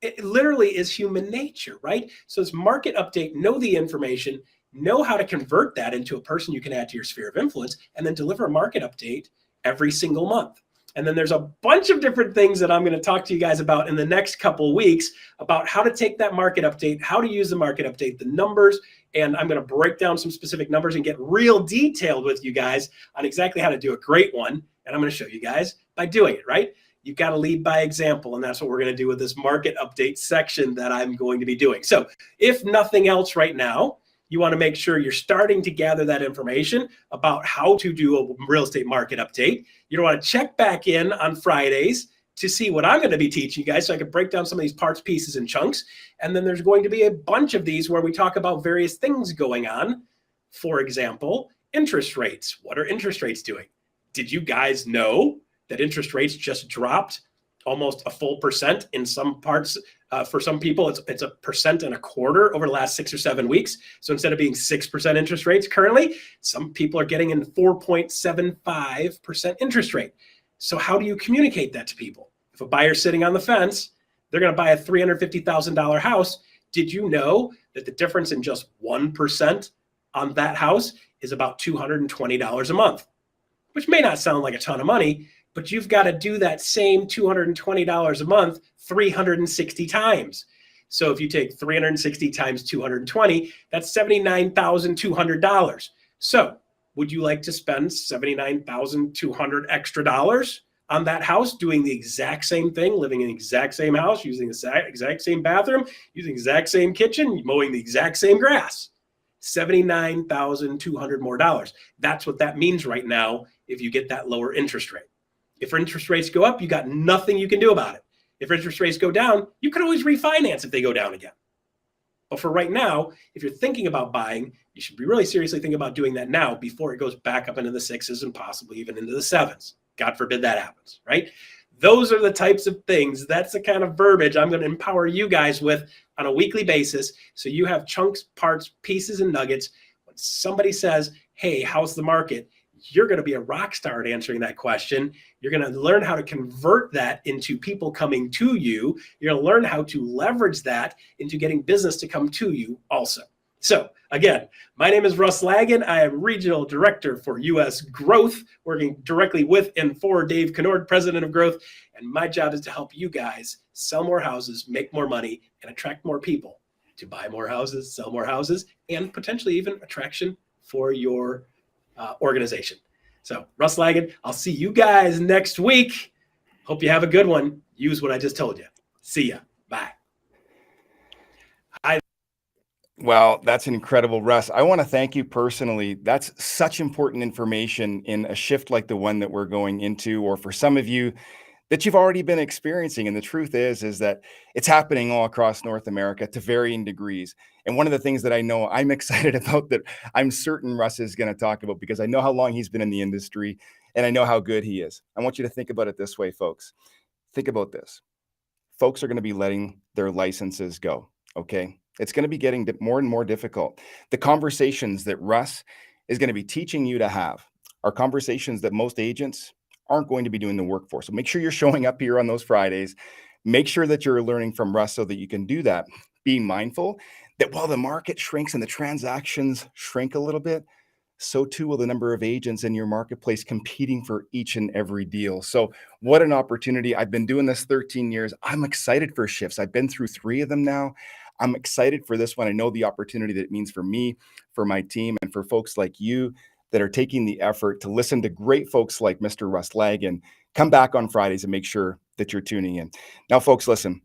It literally is human nature, right? So it's market update, know the information, know how to convert that into a person you can add to your sphere of influence, and then deliver a market update every single month. And then there's a bunch of different things that I'm going to talk to you guys about in the next couple of weeks about how to take that market update, how to use the market update, the numbers, and I'm going to break down some specific numbers and get real detailed with you guys on exactly how to do a great one. And I'm going to show you guys by doing it, right? You've got to lead by example, and that's what we're going to do with this market update section that I'm going to be doing. So if nothing else right now, you want to make sure you're starting to gather that information about how to do a real estate market update. You don't want to check back in on Fridays to see what I'm going to be teaching you guys so I can break down some of these parts, pieces, and chunks. And then there's going to be a bunch of these where we talk about various things going on. For example, interest rates. What are interest rates doing? Did you guys know that interest rates just dropped almost a full % in some parts For some people, it's 1.25% over the last 6 or 7 weeks. So instead of being 6% interest rates currently, some people are getting in 4.75% interest rate. So how do you communicate that to people? If a buyer's sitting on the fence, they're going to buy a $350,000 house. Did you know that the difference in just 1% on that house is about $220 a month? Which may not sound like a ton of money, but you've got to do that same $220 a month 360 times. So if you take 360 times 220, that's $79,200. So would you like to spend $79,200 extra dollars on that house doing the exact same thing, living in the exact same house, using the exact same bathroom, using the exact same kitchen, mowing the exact same grass? $79,200 more dollars. That's what that means right now if you get that lower interest rate. If interest rates go up, you got nothing you can do about it. If interest rates go down, you can always refinance if they go down again. But for right now, if you're thinking about buying, you should be really seriously thinking about doing that now before it goes back up into the 6s and possibly even into the 7s. God forbid that happens, right? Those are the types of things. That's the kind of verbiage I'm going to empower you guys with on a weekly basis. So you have chunks, parts, pieces, and nuggets. When somebody says, hey, how's the market? You're going to be a rock star at answering that question. You're going to learn how to convert that into people coming to you. You're going to learn how to leverage that into getting business to come to you also. So again, my name is Russ Lagan. I am Regional Director for U.S. Growth, working directly with and for Dave Kennord, President of Growth. And my job is to help you guys sell more houses, make more money, and attract more people to buy more houses, sell more houses, and potentially even attraction for your organization. So Russ Lagan, I'll see you guys next week. Hope you have a good one. Use what I just told you. See ya. Bye. Well, that's incredible, Russ. I want to thank you personally. That's such important information in a shift like the one that we're going into, or for some of you that you've already been experiencing. And the truth is that it's happening all across North America to varying degrees. And one of the things that I know I'm excited about, that I'm certain Russ is going to talk about, because I know how long he's been in the industry and I know how good he is. I want you to think about it this way, folks. Think about this. Folks are going to be letting their licenses go, okay? It's going to be getting more and more difficult. The conversations that Russ is going to be teaching you to have are conversations that most agents aren't going to be doing the work for. So make sure you're showing up here on those Fridays. Make sure that you're learning from Russ so that you can do that. Being mindful that while the market shrinks and the transactions shrink a little bit, so too will the number of agents in your marketplace competing for each and every deal. So what an opportunity. I've been doing this 13 years. I'm excited for shifts. I've been through 3 of them now. I'm excited for this one. I know the opportunity that it means for me, for my team, and for folks like you that are taking the effort to listen to great folks like Mr. Russ Lagan. Come back on Fridays and make sure that you're tuning in. Now, folks, listen.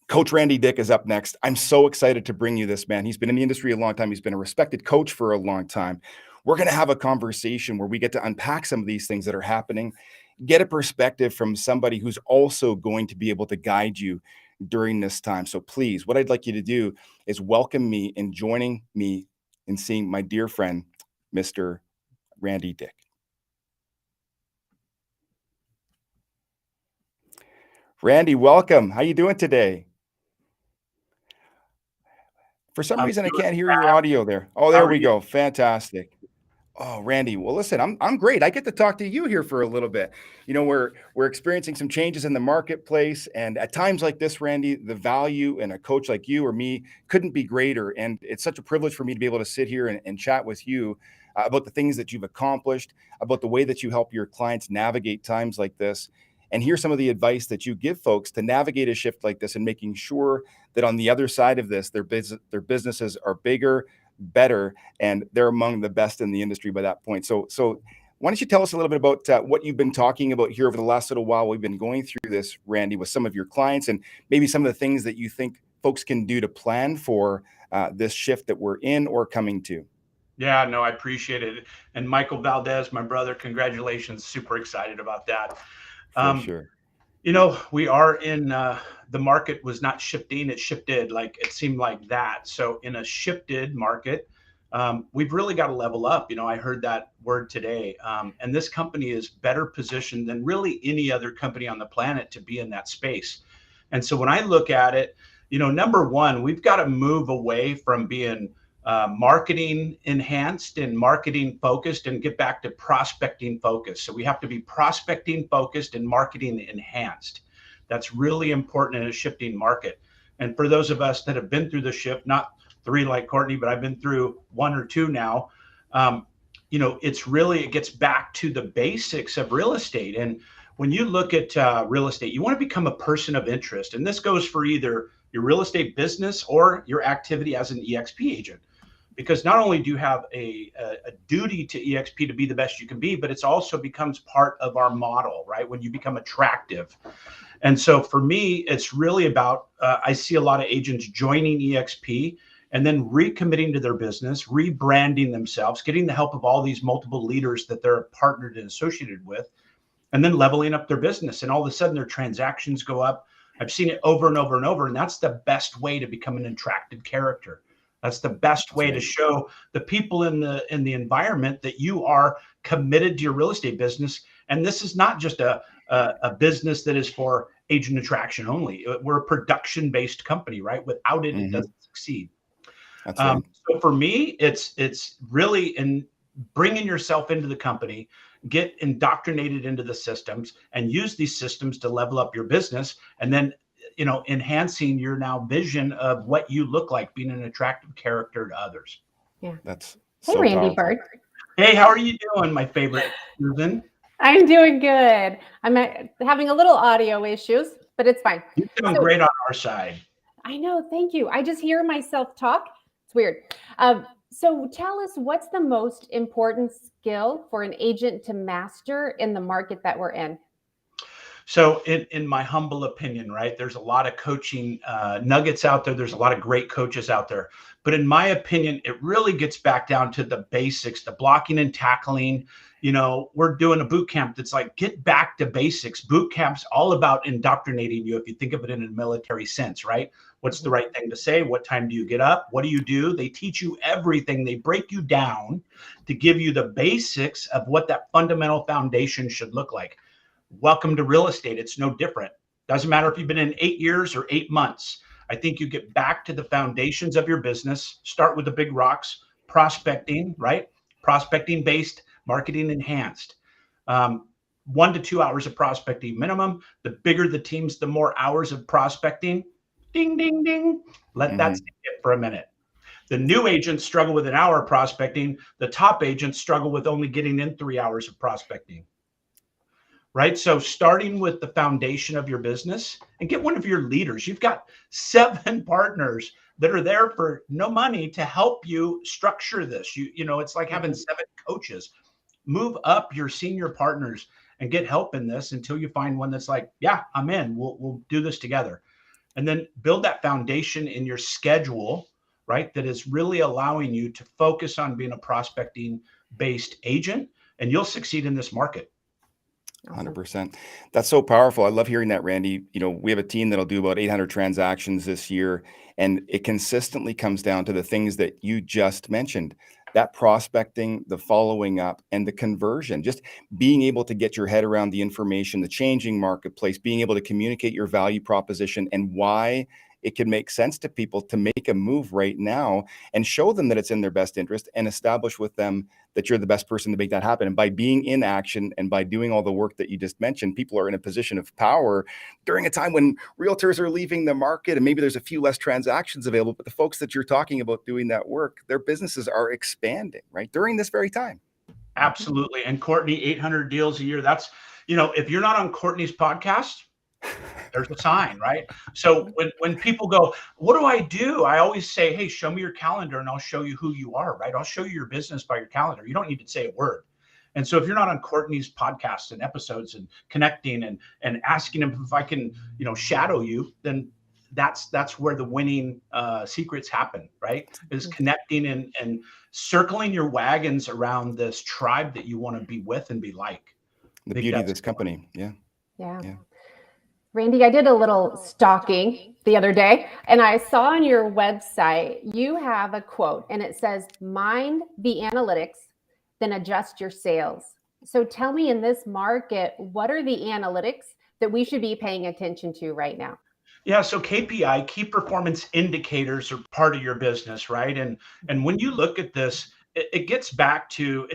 Coach Randy Dick is up next. I'm so excited to bring you this man. He's been in the industry a long time. He's been a respected coach for a long time. We're going to have a conversation where we get to unpack some of these things that are happening, get a perspective from somebody who's also going to be able to guide you during this time. So please, what I'd like you to do is welcome me in joining me in seeing my dear friend, Mr. Randy Dick. Randy, welcome. How you doing today? For some reason, I can't hear your audio there. Oh, there we go. Fantastic. Oh, Randy. Well, listen, I'm great. I get to talk to you here for a little bit. You know, we're experiencing some changes in the marketplace, and at times like this, Randy, the value in a coach like you or me couldn't be greater. And it's such a privilege for me to be able to sit here and chat with you about the things that you've accomplished, about the way that you help your clients navigate times like this, and hear some of the advice that you give folks to navigate a shift like this and making sure that on the other side of this, their businesses are bigger, better, and they're among the best in the industry by that point. So why don't you tell us a little bit about what you've been talking about here over the last little while? We've been going through this, Randy, with some of your clients, and maybe some of the things that you think folks can do to plan for this shift that we're in or coming to. Yeah, no, I appreciate it. And Michael Valdez, my brother, congratulations. Super excited about that. For sure. You know, we are in the market was not shifting, it shifted, like it seemed like that. So in a shifted market, we've really got to level up. You know, I heard that word today. And this company is better positioned than really any other company on the planet to be in that space. And so when I look at it, number one, we've got to move away from being marketing enhanced and marketing focused and get back to prospecting focused. So we have to be prospecting focused and marketing enhanced. That's really important in a shifting market. And for those of us that have been through the shift, not 3 like Courtney, but I've been through 1 or 2 now, it gets back to the basics of real estate. And when you look at real estate, you want to become a person of interest. And this goes for either your real estate business or your activity as an EXP agent. Because not only do you have a duty to EXP to be the best you can be, but it also becomes part of our model, right? When you become attractive. And so for me, it's really about, I see a lot of agents joining EXP and then recommitting to their business, rebranding themselves, getting the help of all these multiple leaders that they're partnered and associated with, and then leveling up their business. And all of a sudden their transactions go up. I've seen it over and over and over. And that's the best way to become an attractive character. That's the best way to show the people in the environment that you are committed to your real estate business. And this is not just a business that is for agent attraction only. We're a production-based company, right? Without it, it doesn't succeed. That's right. So for me, it's really in bringing yourself into the company, get indoctrinated into the systems, and use these systems to level up your business, and then enhancing your now vision of what you look like, being an attractive character to others. Yeah. That's Hey, so Randy powerful. Byrd. Hey, how are you doing, my favorite Susan? I'm doing good. I'm having a little audio issues, but it's fine. You're doing great on our side. I know. Thank you. I just hear myself talk. It's weird. So tell us, what's the most important skill for an agent to master in the market that we're in? So in my humble opinion, right, there's a lot of coaching nuggets out there. There's a lot of great coaches out there. But in my opinion, it really gets back down to the basics, the blocking and tackling. We're doing a boot camp that's like, get back to basics. Boot camp's all about indoctrinating you, if you think of it in a military sense, right? What's the right thing to say? What time do you get up? What do you do? They teach you everything. They break you down to give you the basics of what that fundamental foundation should look like. Welcome to real estate. It's no different. Doesn't matter if you've been in 8 years or 8 months. I think you get back to the foundations of your business. Start with the big rocks, prospecting, right? Prospecting based, marketing enhanced. 1 to 2 hours of prospecting minimum. The bigger the teams, the more hours of prospecting. Ding, ding, ding. Let that sit for a minute. The new agents struggle with an hour of prospecting. The top agents struggle with only getting in 3 hours of prospecting. Right? So starting with the foundation of your business, and get one of your leaders. You've got 7 partners that are there for no money to help you structure this. It's like having 7 coaches. Move up your senior partners and get help in this until you find one that's like, yeah, I'm in. We'll do this together. And then build that foundation in your schedule, right? That is really allowing you to focus on being a prospecting based agent, and you'll succeed in this market. 100%. That's so powerful. I love hearing that, Randy. We have a team that'll do about 800 transactions this year, and it consistently comes down to the things that you just mentioned. That prospecting, the following up, and the conversion, just being able to get your head around the information, the changing marketplace, being able to communicate your value proposition and why it can make sense to people to make a move right now and show them that it's in their best interest and establish with them that you're the best person to make that happen. And by being in action and by doing all the work that you just mentioned, people are in a position of power during a time when realtors are leaving the market and maybe there's a few less transactions available. But the folks that you're talking about doing that work, their businesses are expanding, right? During this very time. Absolutely. And Courtney, 800 deals a year. That's, if you're not on Courtney's podcast, there's a sign, right? So when people go, what do I do? I always say, hey, show me your calendar and I'll show you who you are, right? I'll show you your business by your calendar. You don't need to say a word. And so if you're not on Courtney's podcasts and episodes and connecting and asking him if I can, shadow you, then that's where the winning secrets happen, right? Is connecting and circling your wagons around this tribe that you want to be with and be like. The beauty of this company. Yeah. Randy, I did a little stalking the other day, and I saw on your website, you have a quote, and it says, mind the analytics, then adjust your sales. So tell me, in this market, what are the analytics that we should be paying attention to right now? Yeah, so KPI, key performance indicators, are part of your business, right? And when you look at this, it gets back to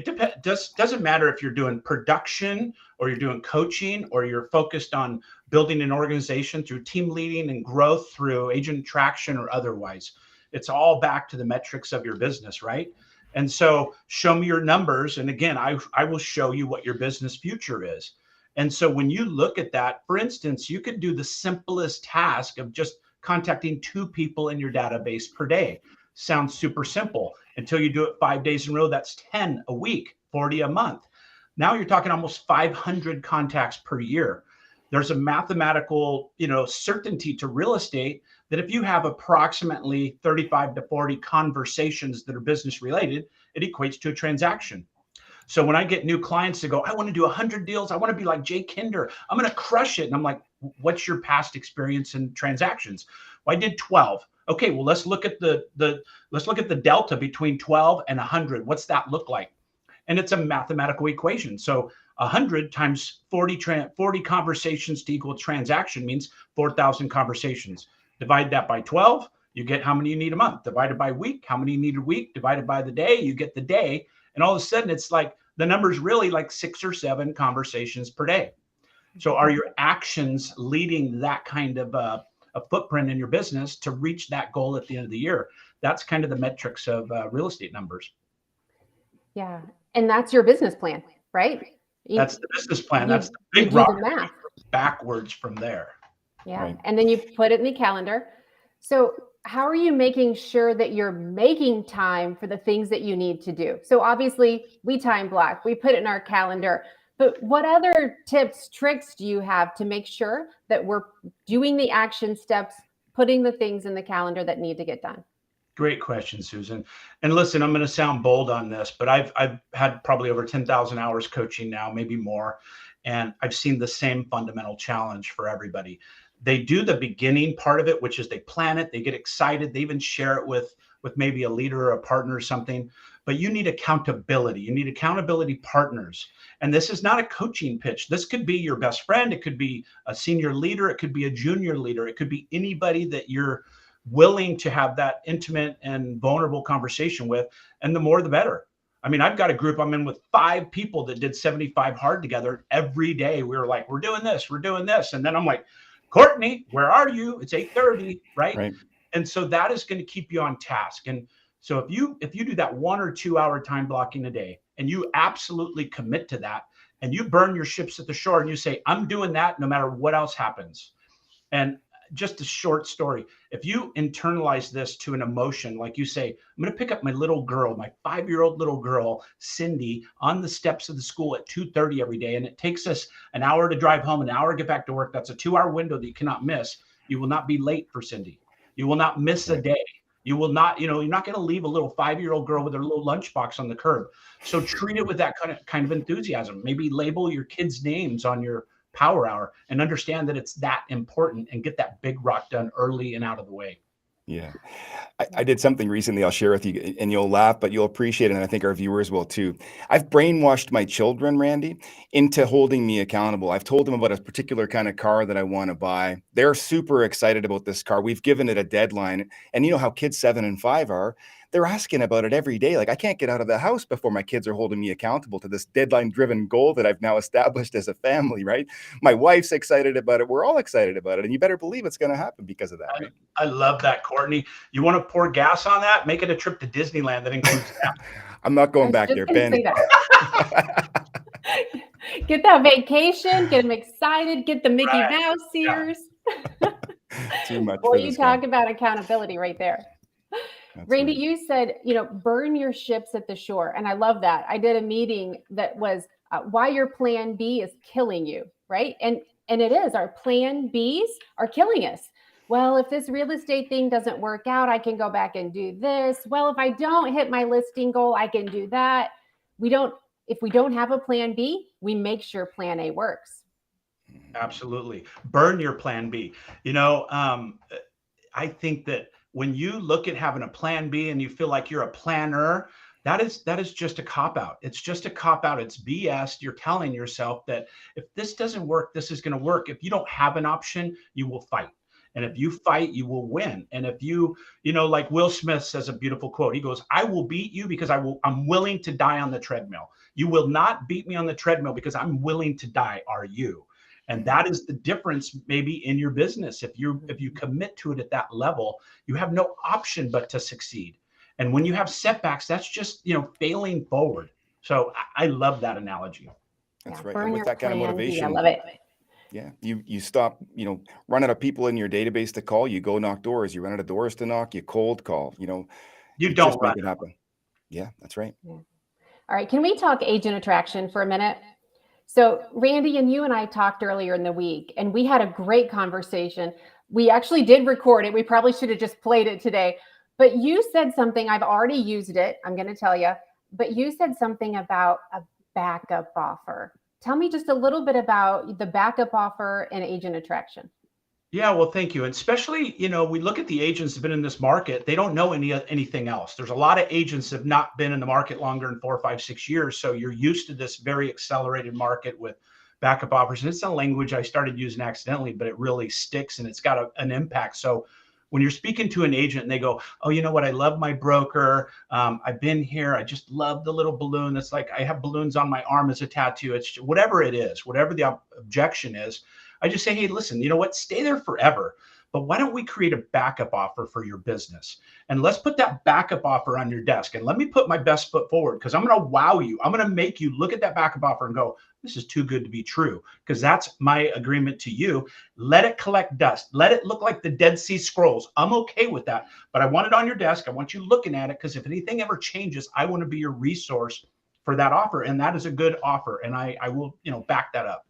doesn't matter if you're doing production or you're doing coaching or you're focused on building an organization through team leading and growth through agent traction or otherwise. It's all back to the metrics of your business, right? And so show me your numbers. And again, I will show you what your business future is. And so when you look at that, for instance, you could do the simplest task of just contacting 2 people in your database per day. Sounds super simple until you do it 5 days in a row. That's 10 a week, 40 a month. Now you're talking almost 500 contacts per year. There's a mathematical, certainty to real estate that if you have approximately 35 to 40 conversations that are business related, it equates to a transaction. So when I get new clients to go, I want to do 100 deals. I want to be like Jay Kinder. I'm going to crush it. And I'm like, what's your past experience in transactions? Well, I did 12. Okay, well, let's look at the delta between 12 and 100. What's that look like? And it's a mathematical equation. So 100 times 40 conversations to equal transaction means 4,000 conversations. Divide that by 12, you get how many you need a month. Divided by week, how many you need a week. Divided by the day, you get the day. And all of a sudden, it's like the number's really like 6 or 7 conversations per day. So are your actions leading that kind of a footprint in your business to reach that goal at the end of the year? That's kind of the metrics of real estate numbers. Yeah. And that's your business plan, right? That's the business plan. That's the big rock backwards from there. Yeah. Right. And then you put it in the calendar. So how are you making sure that you're making time for the things that you need to do? So obviously we time block, we put it in our calendar, but what other tips, tricks do you have to make sure that we're doing the action steps, putting the things in the calendar that need to get done? Great question, Susan. And listen, I'm going to sound bold on this, but I've had probably over 10,000 hours coaching now, maybe more. And I've seen the same fundamental challenge for everybody. They do the beginning part of it, which is they plan it, they get excited, they even share it with maybe a leader or a partner or something. But you need accountability. You need accountability partners. And this is not a coaching pitch. This could be your best friend. It could be a senior leader. It could be a junior leader. It could be anybody that you're willing to have that intimate and vulnerable conversation with. And the more, the better. I mean, I've got a group I'm in with 5 people that did 75 hard together every day. We were like, we're doing this, we're doing this. And then I'm like, Courtney, where are you? It's 8:30, right? And so that is going to keep you on task. And so if you do that 1 or 2 hour time blocking a day and you absolutely commit to that and you burn your ships at the shore and you say, I'm doing that no matter what else happens. And just a short story. If you internalize this to an emotion, like you say, I'm going to pick up my little girl, my 5-year-old little girl, Cindy, on the steps of the school at 2:30 every day. And it takes us an hour to drive home, an hour to get back to work. That's a 2-hour window that you cannot miss. You will not be late for Cindy. You will not miss a day. You will not, you're not going to leave a little 5-year-old girl with her little lunchbox on the curb. So treat it with that kind of enthusiasm. Maybe label your kids' names on your power hour and understand that it's that important and get that big rock done early and out of the way. Yeah. I did something recently I'll share with you, and you'll laugh, but you'll appreciate it, and I think our viewers will too. I've brainwashed my children, Randy, into holding me accountable. I've told them about a particular kind of car that I want to buy. They're super excited about this car. We've given it a deadline, and you know how kids 7 and 5 are. They're asking about it every day. Like, I can't get out of the house before my kids are holding me accountable to this deadline-driven goal that I've now established as a family, right? My wife's excited about it. We're all excited about it, and you better believe it's going to happen because of that. Right? I love that, Courtney. You want to pour gas on that? Make it a trip to Disneyland that includes that. I'm not going back there, Ben. Get that vacation, get them excited, get the Mickey Mouse ears. Too much. Well, you talk about accountability right there. That's Randy, right. you said, burn your ships at the shore. And I love that. I did a meeting that was why your plan B is killing you, right? And it is. Our plan Bs are killing us. Well, if this real estate thing doesn't work out, I can go back and do this. Well, if I don't hit my listing goal, I can do that. If we don't have a plan B, we make sure plan A works. Absolutely. Burn your plan B. I think that when you look at having a plan B and you feel like you're a planner, that is just a cop-out. It's just a cop-out. It's BS. You're telling yourself that if this doesn't work, this is going to work. If you don't have an option, you will fight. And if you fight, you will win. And if you, like Will Smith says a beautiful quote, he goes, I will beat you because I'm willing to die on the treadmill. You will not beat me on the treadmill because I'm willing to die. Are you? And that is the difference maybe in your business. If you commit to it at that level, you have no option but to succeed. And when you have setbacks, that's just, failing forward. So I love that analogy. That's right. And with that kind of motivation, I love it. Yeah, you stop, run out of people in your database to call. You go knock doors. You run out of doors to knock. You cold call. You don't just run. make it happen. Yeah, that's right. Yeah. All right, can we talk agent attraction for a minute? So Randy and you and I talked earlier in the week, and we had a great conversation. We actually did record it. We probably should have just played it today. But you said something, I've already used it, I'm going to tell you, but you said something about a backup offer. Tell me just a little bit about the backup offer and agent attraction. Yeah, well, thank you. And especially, we look at the agents that have been in this market, they don't know anything else. There's a lot of agents that have not been in the market longer than 4, 5, 6 years. So you're used to this very accelerated market with backup offers. And it's a language I started using accidentally, but it really sticks and it's got an impact. So when you're speaking to an agent and they go, oh, you know what? I love my broker. I've been here. I just love the little balloon. It's like I have balloons on my arm as a tattoo. It's whatever it is, whatever the objection is. I just say, hey, listen, you know what? Stay there forever. But why don't we create a backup offer for your business? And let's put that backup offer on your desk. And let me put my best foot forward because I'm going to wow you. I'm going to make you look at that backup offer and go, this is too good to be true, because that's my agreement to you. Let it collect dust. Let it look like the Dead Sea Scrolls. I'm okay with that. But I want it on your desk. I want you looking at it because if anything ever changes, I want to be your resource for that offer. And that is a good offer. And I will, back that up.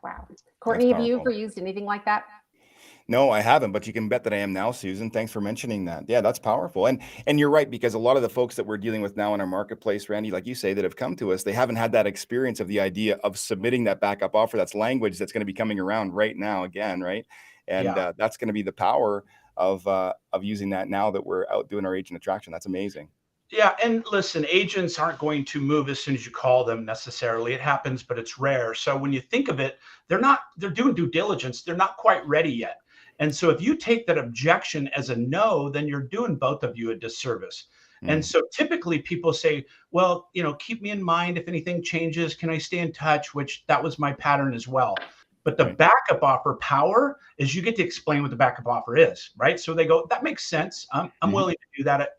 Wow. Courtney, have you ever used anything like that? No, I haven't, but you can bet that I am now, Susan. Thanks for mentioning that. Yeah, that's powerful. And you're right, because a lot of the folks that we're dealing with now in our marketplace, Randy, like you say, that have come to us, they haven't had that experience of the idea of submitting that backup offer. That's language that's going to be coming around right now again, right? And that's going to be the power of using that now that we're out doing our agent attraction. That's amazing. Yeah. And listen, agents aren't going to move as soon as you call them necessarily. It happens, but it's rare. So when you think of it, they're doing due diligence. They're not quite ready yet. And so if you take that objection as a no, then you're doing both of you a disservice. And so typically people say, well, keep me in mind if anything changes. Can I stay in touch? Which that was my pattern as well. But the backup offer power is you get to explain what the backup offer is, right? So they go, that makes sense. I'm willing to do that.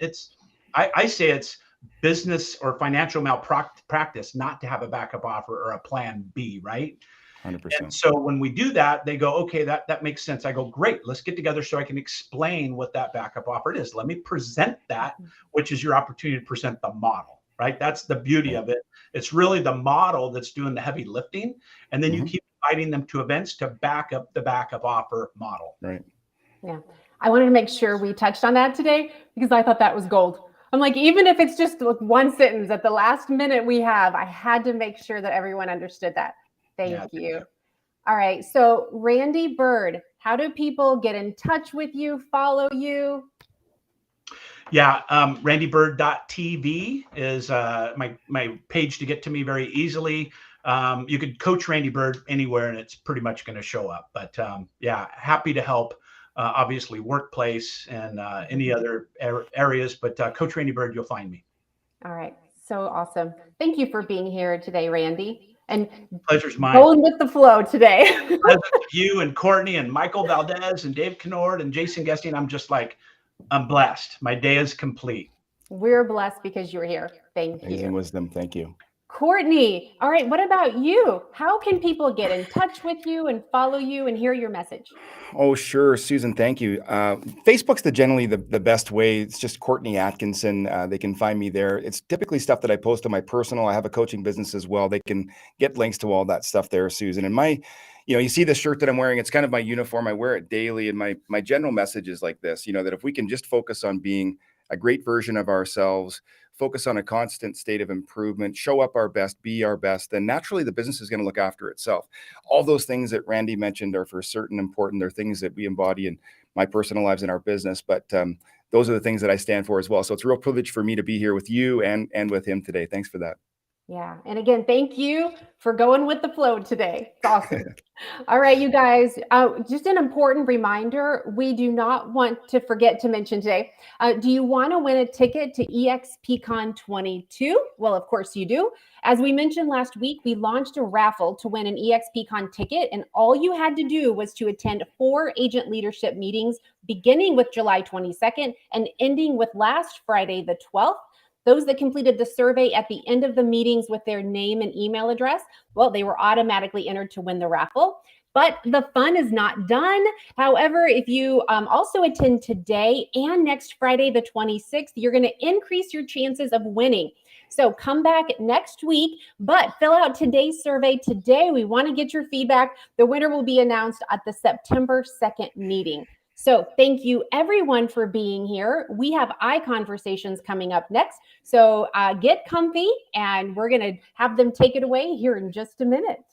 I say it's business or financial malpractice not to have a backup offer or a plan B, right? 100%. And so when we do that, they go, okay, that makes sense. I go, great, let's get together so I can explain what that backup offer is. Let me present that, which is your opportunity to present the model, right? That's the beauty of it. It's really the model that's doing the heavy lifting. And then you keep inviting them to events to back up the backup offer model. Right. Yeah. I wanted to make sure we touched on that today because I thought that was gold. I'm like, even if it's just like one sentence at the last minute we have, I had to make sure that everyone understood that. Thank you. All right. So Randy Byrd, how do people get in touch with you, follow you? Yeah. RandyByrd.tv is my page to get to me very easily. You could coach Randy Byrd anywhere and it's pretty much going to show up. But happy to help. Obviously workplace and any other areas, but Coach Randy Byrd, you'll find me. All right. So awesome. Thank you for being here today, Randy. And pleasure's mine. Going with the flow today. You and Courtney and Michael Valdez and Dave Kennord and Jason Guesting. I'm blessed. My day is complete. We're blessed because you're here. Thank you. Amazing wisdom. Thank you. Courtney, all right, what about you? How can people get in touch with you and follow you and hear your message? Oh, sure, Susan, thank you. Facebook's generally the best way. It's just Courtney Atkinson. They can find me there. It's typically stuff that I post on my personal. I have a coaching business as well. They can get links to all that stuff there, Susan. And you see the shirt that I'm wearing, it's kind of my uniform. I wear it daily. And my general message is like this, that if we can just focus on being a great version of ourselves, focus on a constant state of improvement, show up our best, be our best, then naturally the business is going to look after itself. All those things that Randy mentioned are for certain important. They're things that we embody in my personal lives and our business, but those are the things that I stand for as well. So it's a real privilege for me to be here with you and with him today. Thanks for that. Yeah. And again, thank you for going with the flow today. It's awesome. All right, you guys, just an important reminder. We do not want to forget to mention today. Do you want to win a ticket to EXPCon 22? Well, of course you do. As we mentioned last week, we launched a raffle to win an EXPCon ticket, and all you had to do was to attend 4 agent leadership meetings, beginning with July 22nd and ending with last Friday, the 12th. Those that completed the survey at the end of the meetings with their name and email address, well, they were automatically entered to win the raffle. But the fun is not done. However, if you also attend today and next Friday, the 26th, you're going to increase your chances of winning. So come back next week, but fill out today's survey today. We want to get your feedback. The winner will be announced at the September 2nd meeting. So thank you everyone for being here. We have iConversations coming up next. So get comfy, and we're going to have them take it away here in just a minute.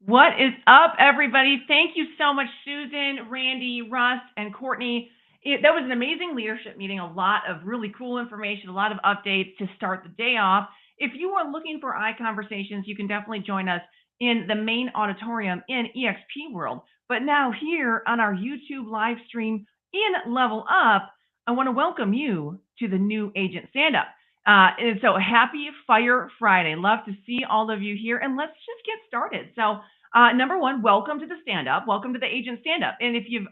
What is up, everybody? Thank you so much, Susan, Randy, Russ, and Courtney. That was an amazing leadership meeting, a lot of really cool information, a lot of updates to start the day off. If you are looking for iConversations, you can definitely join us in the main auditorium in EXP World. But now here on our YouTube live stream in Level Up, I want to welcome you to the new Agent Stand-Up. And so happy Fire Friday. Love to see all of you here, and let's just get started. So number one, welcome to the stand-up. Welcome to the Agent Stand-Up. And if you've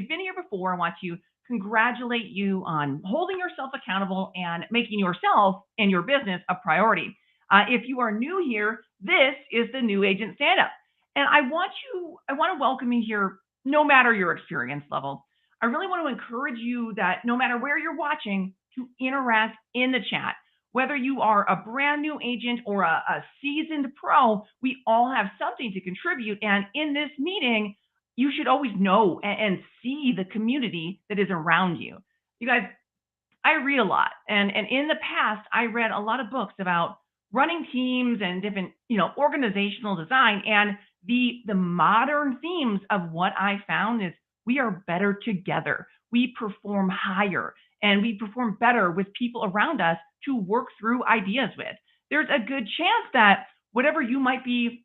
been here before, I want to congratulate you on holding yourself accountable and making yourself and your business a priority. If you are new here, this is the new Agent Stand-Up. And I want to welcome you here no matter your experience level. I really want to encourage you that no matter where you're watching, to interact in the chat. Whether you are a brand new agent or a seasoned pro, we all have something to contribute. And in this meeting, you should always know and see the community that is around you. You guys, I read a lot. And in the past, I read a lot of books about running teams and different, organizational design. And the modern themes of what I found is we are better together. We perform higher, and we perform better with people around us to work through ideas with. There's a good chance that whatever you might be,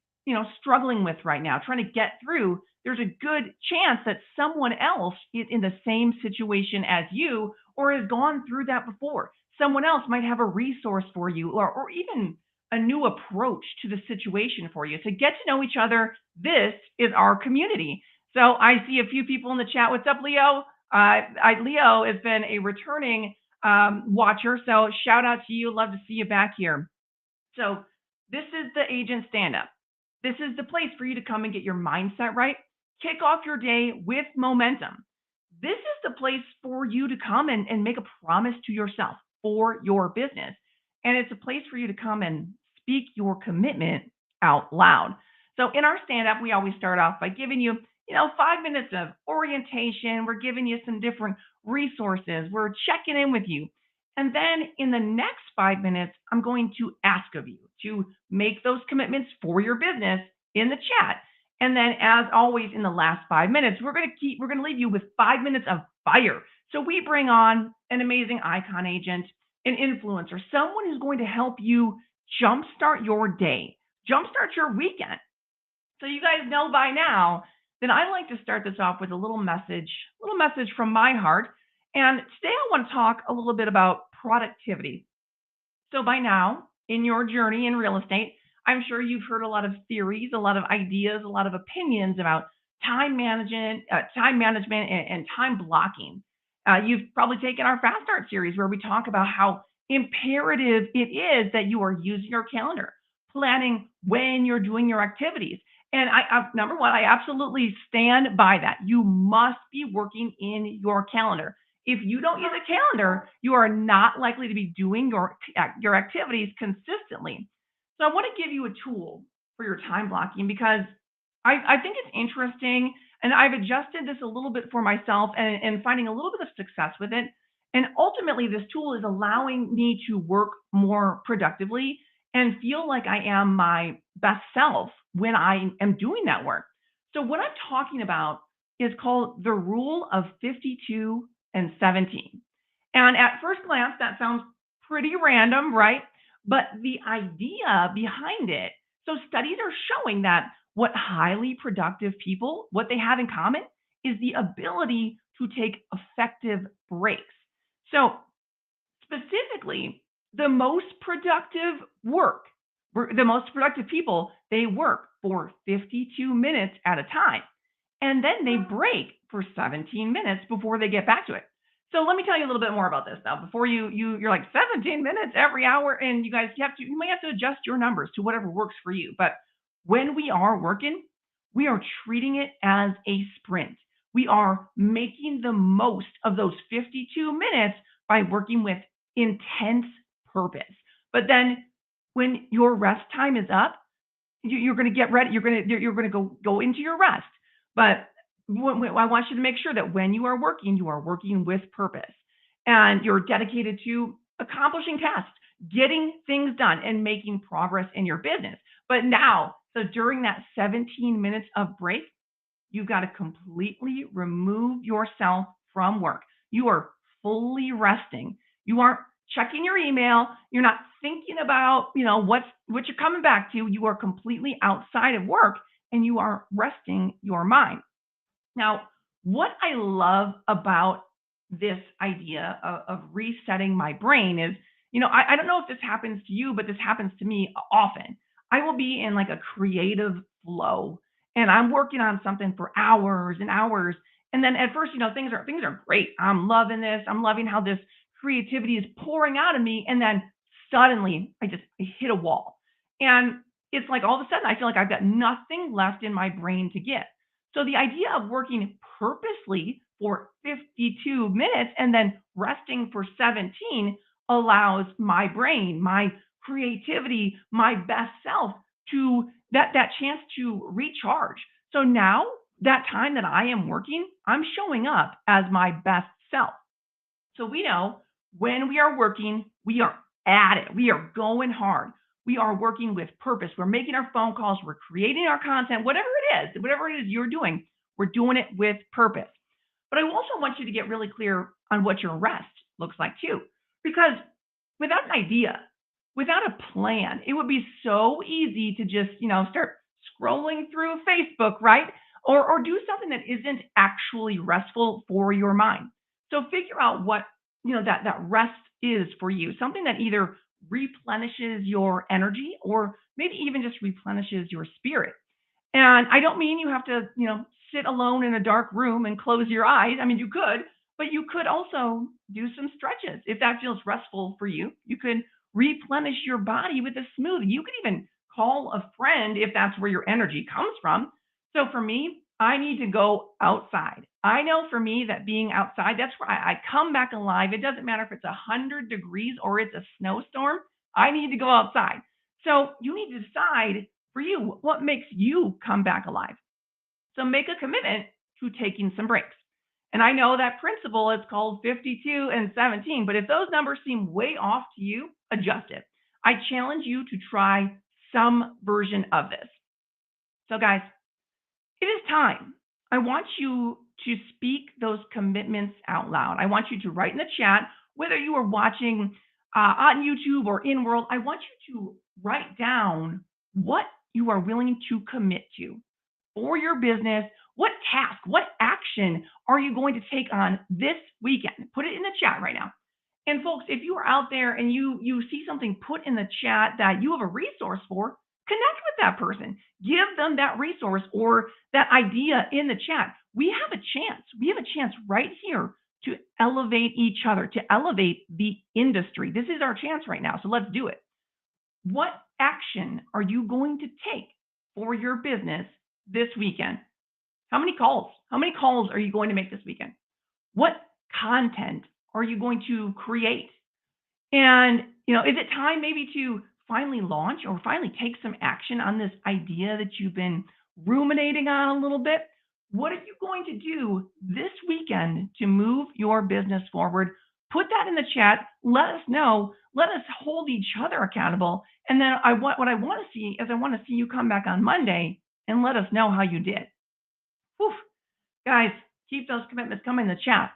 struggling with right now, trying to get through, there's a good chance that someone else is in the same situation as you or has gone through that before. Someone else might have a resource for you or even a new approach to the situation for you. To get to know each other, this is our community. So I see a few people in the chat. What's up, Leo? Leo has been a returning watcher, so shout out to you. Love to see you back here. So this is the Agent Stand-Up. This is the place for you to come and get your mindset right, kick off your day with momentum. This is the place for you to come and make a promise to yourself for your business. And it's a place for you to come and speak your commitment out loud. So in our stand-up, we always start off by giving you 5 minutes of orientation. We're giving you some different resources. We're checking in with you. And then in the next 5 minutes, I'm going to ask of you to make those commitments for your business in the chat. And then as always, in the last 5 minutes, we're going to leave you with 5 minutes of fire. So we bring on an amazing icon agent, an influencer, someone who's going to help you jumpstart your day, jumpstart your weekend. So you guys know by now, then I like to start this off with a little message from my heart. And today I want to talk a little bit about productivity. So by now, in your journey in real estate, I'm sure you've heard a lot of theories, a lot of ideas, a lot of opinions about time management, and time blocking. You've probably taken our Fast Start series where we talk about how imperative it is that you are using your calendar, planning when you're doing your activities. And number one, I absolutely stand by that. You must be working in your calendar. If you don't use a calendar, you are not likely to be doing your activities consistently. So I want to give you a tool for your time blocking because I think it's interesting, and I've adjusted this a little bit for myself and finding a little bit of success with it. And ultimately, this tool is allowing me to work more productively and feel like I am my best self when I am doing that work. So what I'm talking about is called the rule of 52 and 17. And at first glance, that sounds pretty random, right? But the idea behind it, so studies are showing that what highly productive people, what they have in common is the ability to take effective breaks. So specifically, the most productive people, they work for 52 minutes at a time. And then they break for 17 minutes before they get back to it. So let me tell you a little bit more about this now. Before you're like 17 minutes every hour, and you guys you may have to adjust your numbers to whatever works for you. But when we are working, we are treating it as a sprint. We are making the most of those 52 minutes by working with intense purpose. But then when your rest time is up, you're going to get ready. You're going to go into your rest. But I want you to make sure that when you are working with purpose, and you're dedicated to accomplishing tasks, getting things done, and making progress in your business. But now, so during that 17 minutes of break, you've got to completely remove yourself from work. You are fully resting. You aren't checking your email. You're not thinking about, what you're coming back to. You are completely outside of work, and you are resting your mind. Now, what I love about this idea of resetting my brain is, I don't know if this happens to you, but this happens to me often. I will be in like a creative flow, and I'm working on something for hours and hours. And then at first, things are great. I'm loving this. I'm loving how this creativity is pouring out of me. And then suddenly I hit a wall. And it's like all of a sudden I feel like I've got nothing left in my brain to give. So the idea of working purposely for 52 minutes and then resting for 17 allows my brain, my creativity, my best self to that chance to recharge. So now that time that I am working, I'm showing up as my best self. So we know when we are working, we are at it. We are going hard. We are working with purpose. We're making our phone calls. We're creating our content, whatever it is you're doing, we're doing it with purpose. But I also want you to get really clear on what your rest looks like too, because without an idea, without a plan, it would be so easy to just, start scrolling through Facebook, right? Or do something that isn't actually restful for your mind. So figure out what, that rest is for you, something that either replenishes your energy or maybe even just replenishes your spirit. And I don't mean you have to, sit alone in a dark room and close your eyes. I mean, you could, but you could also do some stretches. If that feels restful for you, you could replenish your body with a smoothie. You could even call a friend if that's where your energy comes from. So for me, I need to go outside. I know for me that being outside, that's where I come back alive. It doesn't matter if it's 100 degrees or it's a snowstorm. I need to go outside. So you need to decide for you what makes you come back alive. So make a commitment to taking some breaks. And I know that principle is called 52 and 17, but if those numbers seem way off to you, adjust it. I challenge you to try some version of this. So guys, it is time. I want you to speak those commitments out loud. I want you to write in the chat, whether you are watching on YouTube or in world, I want you to write down what you are willing to commit to for your business. What task, what action are you going to take on this weekend? Put it in the chat right now. And folks, if you are out there and you see something put in the chat that you have a resource for, connect with that person. Give them that resource or that idea in the chat. We have a chance. We have a chance right here to elevate each other, to elevate the industry. This is our chance right now. So let's do it. What action are you going to take for your business this weekend? How many calls? How many calls are you going to make this weekend? What content are you going to create? And, is it time maybe to finally launch or finally take some action on this idea that you've been ruminating on a little bit? What are you going to do this weekend to move your business forward? Put that in the chat. Let us know. Let us hold each other accountable. And then what I want to see is I want to see you come back on Monday and let us know how you did. Whew. Guys, keep those commitments coming in the chat.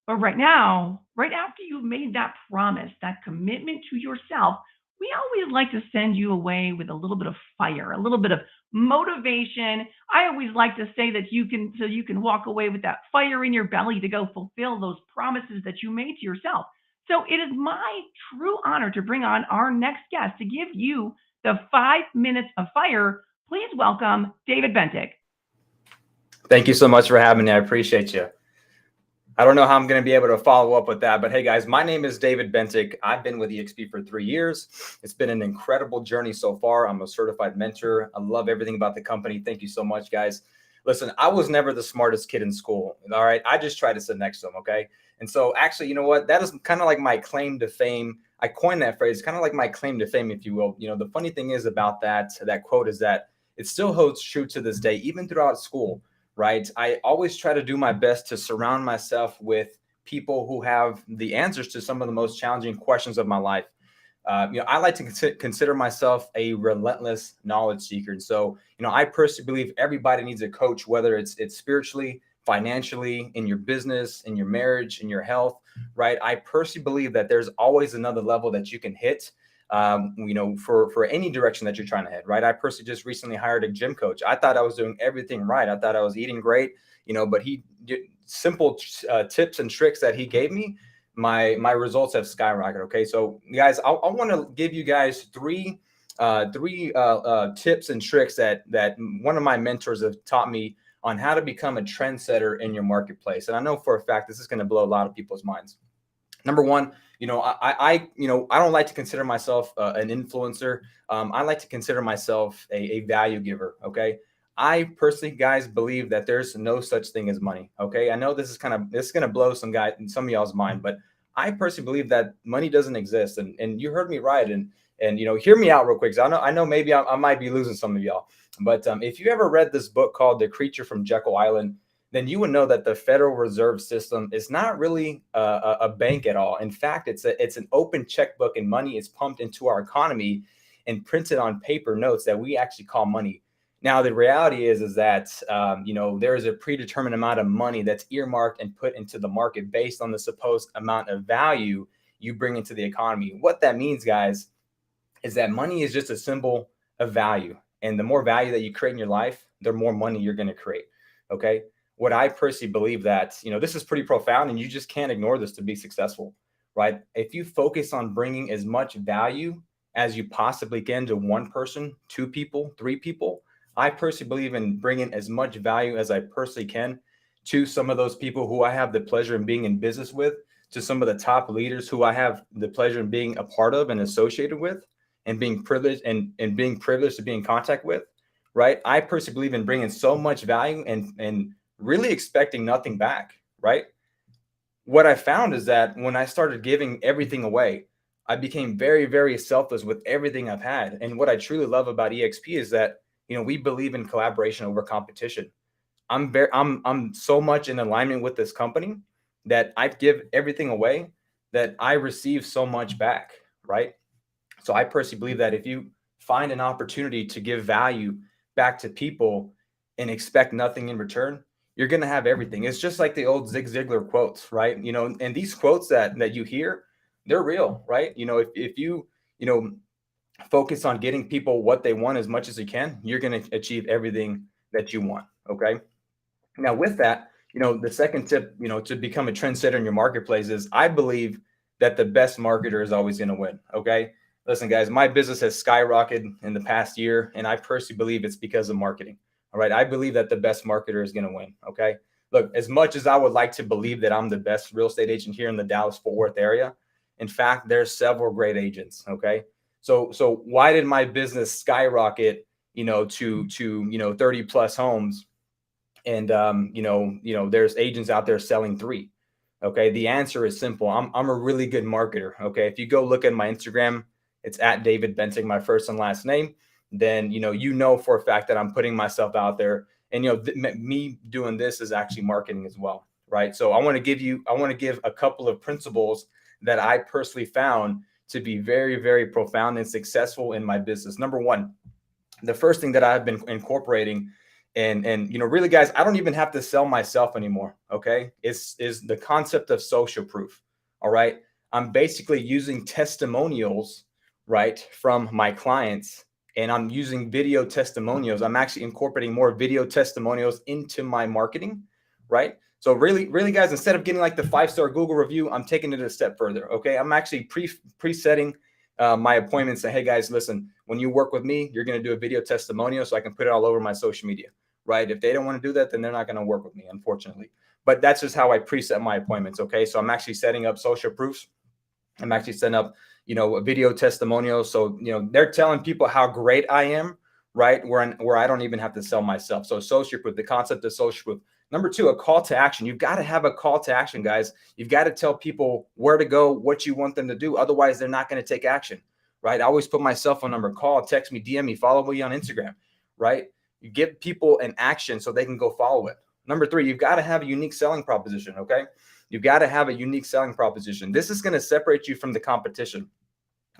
But right now, right after you've made that promise, that commitment to yourself, we always like to send you away with a little bit of fire, a little bit of motivation. I always like to say that you can walk away with that fire in your belly to go fulfill those promises that you made to yourself. So it is my true honor to bring on our next guest to give you the 5 minutes of fire. Please welcome David Bentinck. Thank you so much for having me. I appreciate you. I don't know how I'm going to be able to follow up with that, but hey guys, my name is David Bentinck. I've been with EXP for 3 years. It's been an incredible journey so far. I'm a certified mentor. I love everything about the company. Thank you so much, guys. Listen, I was never the smartest kid in school. All right. I just tried to sit next to him. Okay. And so actually, you know what? That is kind of like my claim to fame. I coined that phrase, kind of like my claim to fame, if you will. You know, the funny thing is about that quote is that it still holds true to this day, even throughout school. Right. I always try to do my best to surround myself with people who have the answers to some of the most challenging questions of my life. You know, I like to consider myself a relentless knowledge seeker. And so, you know, I personally believe everybody needs a coach, whether it's spiritually, financially, in your business, in your marriage, in your health. Right. I personally believe that there's always another level that you can hit. You know, for any direction that you're trying to head, right? I personally just recently hired a gym coach. I thought I was doing everything right. I thought I was eating great, you know, but he did simple tips and tricks that he gave me. My results have skyrocketed. Okay. So guys, I want to give you guys three tips and tricks that one of my mentors have taught me on how to become a trendsetter in your marketplace. And I know for a fact, this is going to blow a lot of people's minds. Number one, you know, I don't like to consider myself an influencer. I like to consider myself a value giver. Okay. I personally, guys, believe that there's no such thing as money. Okay. I know this is going to blow some of y'all's mind, but I personally believe that money doesn't exist. And you heard me right. And, you know, hear me out real quick. 'Cause I know maybe I might be losing some of y'all, but if you ever read this book called The Creature from Jekyll Island, then you would know that the Federal Reserve System is not really a bank at all. In fact, it's an open checkbook, and money is pumped into our economy and printed on paper notes that we actually call money. Now, the reality is that, you know, there is a predetermined amount of money that's earmarked and put into the market based on the supposed amount of value you bring into the economy. What that means, guys, is that money is just a symbol of value. And the more value that you create in your life, the more money you're going to create. Okay. What I personally believe that, you know, this is pretty profound and you just can't ignore this to be successful, right? If you focus on bringing as much value as you possibly can to one person, 2 people, 3 people, I personally believe in bringing as much value as I personally can to some of those people who I have the pleasure in being in business with, to some of the top leaders who I have the pleasure in being a part of and associated with, and being privileged to be in contact with, right? I personally believe in bringing so much value and really expecting nothing back, right? What I found is that when I started giving everything away, I became very, very selfless with everything I've had. And what I truly love about EXP is that, you know, we believe in collaboration over competition. I'm so much in alignment with this company that I give everything away that I receive so much back, right? So I personally believe that if you find an opportunity to give value back to people and expect nothing in return, you're going to have everything. It's just like the old Zig Ziglar quotes, right? You know, and these quotes that you hear, they're real, right? You know, if you focus on getting people what they want as much as you can, you're going to achieve everything that you want. Okay. Now with that, you know, the second tip, you know, to become a trendsetter in your marketplace is I believe that the best marketer is always going to win. Okay. Listen, guys, my business has skyrocketed in the past year, and I personally believe it's because of marketing. All right. I believe that the best marketer is going to win. Okay. Look, as much as I would like to believe that I'm the best real estate agent here in the Dallas-Fort Worth area, in fact, there's several great agents. Okay. So why did my business skyrocket, you know, to 30 plus homes? And, there's agents out there selling 3. Okay. The answer is simple. I'm a really good marketer. Okay. If you go look at my Instagram, it's at David Bentinck, my first and last name. Then, you know for a fact that I'm putting myself out there, and, you know, me doing this is actually marketing as well. Right. So I want to give a couple of principles that I personally found to be very, very profound and successful in my business. Number one, the first thing that I've been incorporating And you know, really, guys, I don't even have to sell myself anymore. Okay, is the concept of social proof. All right, I'm basically using testimonials, right, from my clients, and I'm using video testimonials. I'm actually incorporating more video testimonials into my marketing, right? So really, guys, instead of getting like the 5-star Google review, I'm taking it a step further. Okay, I'm actually presetting my appointments. Say, hey guys, listen, when you work with me, you're going to do a video testimonial so I can put it all over my social media, right? If they don't want to do that, then they're not going to work with me, unfortunately. But that's just how I preset my appointments. Okay, so I'm actually setting up social proofs. I'm actually setting up, you know, a video testimonial. So, you know, they're telling people how great I am, right? Where I don't even have to sell myself. So social proof, the concept of social proof. Number 2, a call to action. You've got to have a call to action, guys. You've got to tell people where to go, what you want them to do. Otherwise, they're not going to take action, right? I always put my cell phone number, call, text me, DM me, follow me on Instagram, right? You give people an action so they can go follow it. Number 3, you've got to have a unique selling proposition, okay? You've got to have a unique selling proposition. This is going to separate you from the competition,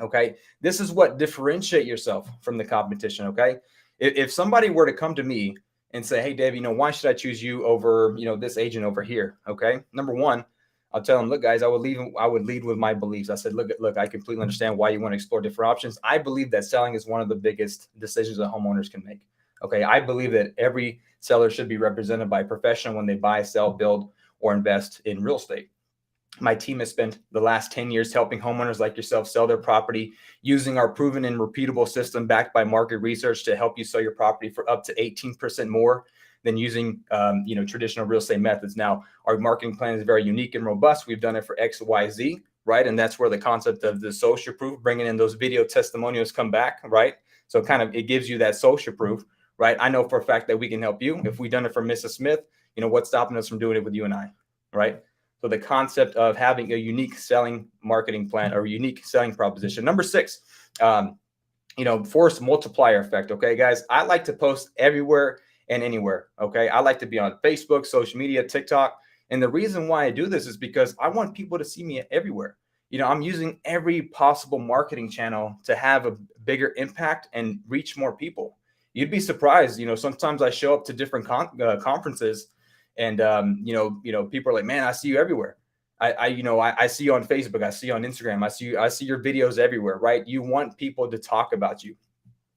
okay? This is what differentiate yourself from the competition, okay? If somebody were to come to me and say, hey, Dave, you know, why should I choose you over, you know, this agent over here? Okay. Number 1, I'll tell them, look, guys, I would lead with my beliefs. I said, look, I completely understand why you want to explore different options. I believe that selling is one of the biggest decisions that homeowners can make. Okay. I believe that every seller should be represented by a professional when they buy, sell, build, or invest in real estate. My team has spent the last 10 years helping homeowners like yourself sell their property using our proven and repeatable system backed by market research to help you sell your property for up to 18% more than using you know, traditional real estate methods. Now, our marketing plan is very unique and robust. We've done it for XYZ, right? And that's where the concept of the social proof, bringing in those video testimonials, come back, right? So kind of it gives you that social proof, right? I know for a fact that we can help you. If we've done it for Mrs. Smith, you know, what's stopping us from doing it with you and I, right? So the concept of having a unique selling marketing plan or unique selling proposition. Number 6, you know, force multiplier effect. Okay, guys, I like to post everywhere and anywhere. Okay, I like to be on Facebook, social media, TikTok. And the reason why I do this is because I want people to see me everywhere. You know, I'm using every possible marketing channel to have a bigger impact and reach more people. You'd be surprised. You know, sometimes I show up to different conferences. And, you know, people are like, man, I see you everywhere. I see you on Facebook. I see you on Instagram. I see your videos everywhere, right? You want people to talk about you.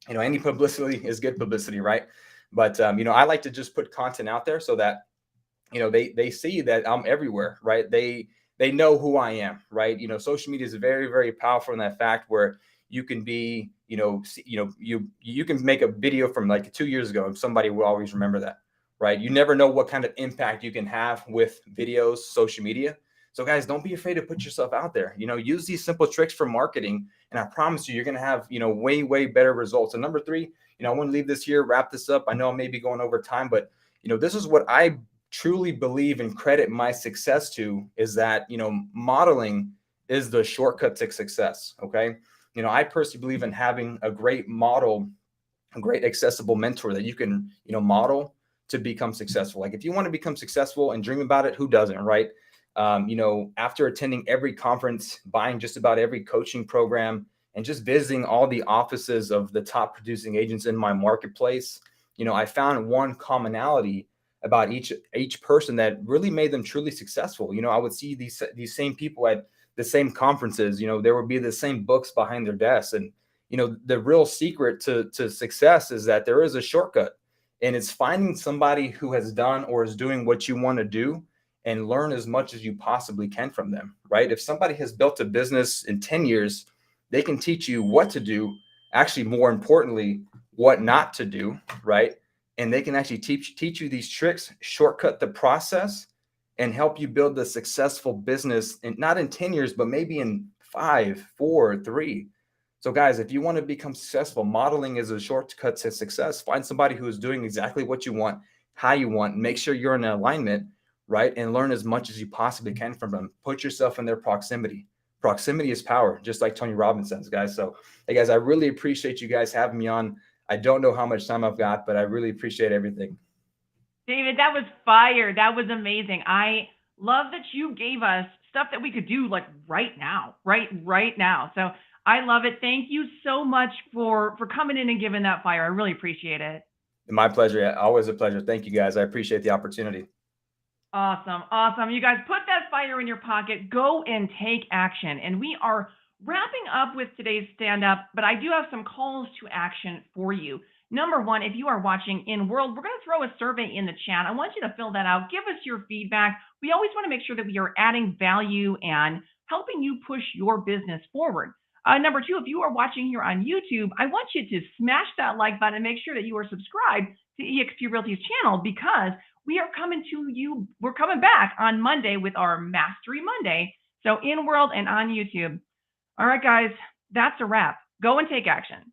You know, any publicity is good publicity, right? But, you know, I like to just put content out there so that, you know, they see that I'm everywhere, right? They know who I am, right? You know, social media is very, very powerful in that fact where you can be, you can make a video from like 2 years ago and somebody will always remember that. Right? You never know what kind of impact you can have with videos, social media. So guys, don't be afraid to put yourself out there. You know, use these simple tricks for marketing. And I promise you, you're going to have, you know, way, way better results. And number 3, you know, I want to leave this here, wrap this up. I know I may be going over time, but, you know, this is what I truly believe and credit my success to is that, you know, modeling is the shortcut to success. Okay. You know, I personally believe in having a great model, a great accessible mentor that you can, you know, model to become successful. Like if you want to become successful and dream about it, who doesn't, right? You know, after attending every conference, buying just about every coaching program, and just visiting all the offices of the top producing agents in my marketplace, you know, I found one commonality about each person that really made them truly successful. You know, I would see these same people at the same conferences. You know, there would be the same books behind their desks, and you know, the real secret to success is that there is a shortcut. And it's finding somebody who has done or is doing what you want to do and learn as much as you possibly can from them, right? If somebody has built a business in 10 years, they can teach you what to do, actually more importantly, what not to do, right? And they can actually teach you these tricks, shortcut the process, and help you build a successful business, and not in 10 years, but maybe in 5, 4, 3. So guys, if you want to become successful, modeling is a shortcut to success. Find somebody who is doing exactly what you want, how you want, make sure you're in alignment, right? And learn as much as you possibly can from them. Put yourself in their proximity. Proximity is power, just like Tony Robbins says, guys. So, hey guys, I really appreciate you guys having me on. I don't know how much time I've got, but I really appreciate everything. David, that was fire. That was amazing. I love that you gave us stuff that we could do like right now, right now. So I love it. Thank you so much for coming in and giving that fire. I really appreciate it. My pleasure. Always a pleasure. Thank you, guys. I appreciate the opportunity. Awesome. Awesome. You guys put that fire in your pocket. Go and take action. And we are wrapping up with today's stand-up, but I do have some calls to action for you. Number one, if you are watching in world, we're going to throw a survey in the chat. I want you to fill that out. Give us your feedback. We always want to make sure that we are adding value and helping you push your business forward. Number two, if you are watching here on YouTube, I want you to smash that like button and make sure that you are subscribed to eXp Realty's channel, because we are coming to you. We're coming back on Monday with our Mastery Monday. So in world and on YouTube. All right, guys, that's a wrap. Go and take action.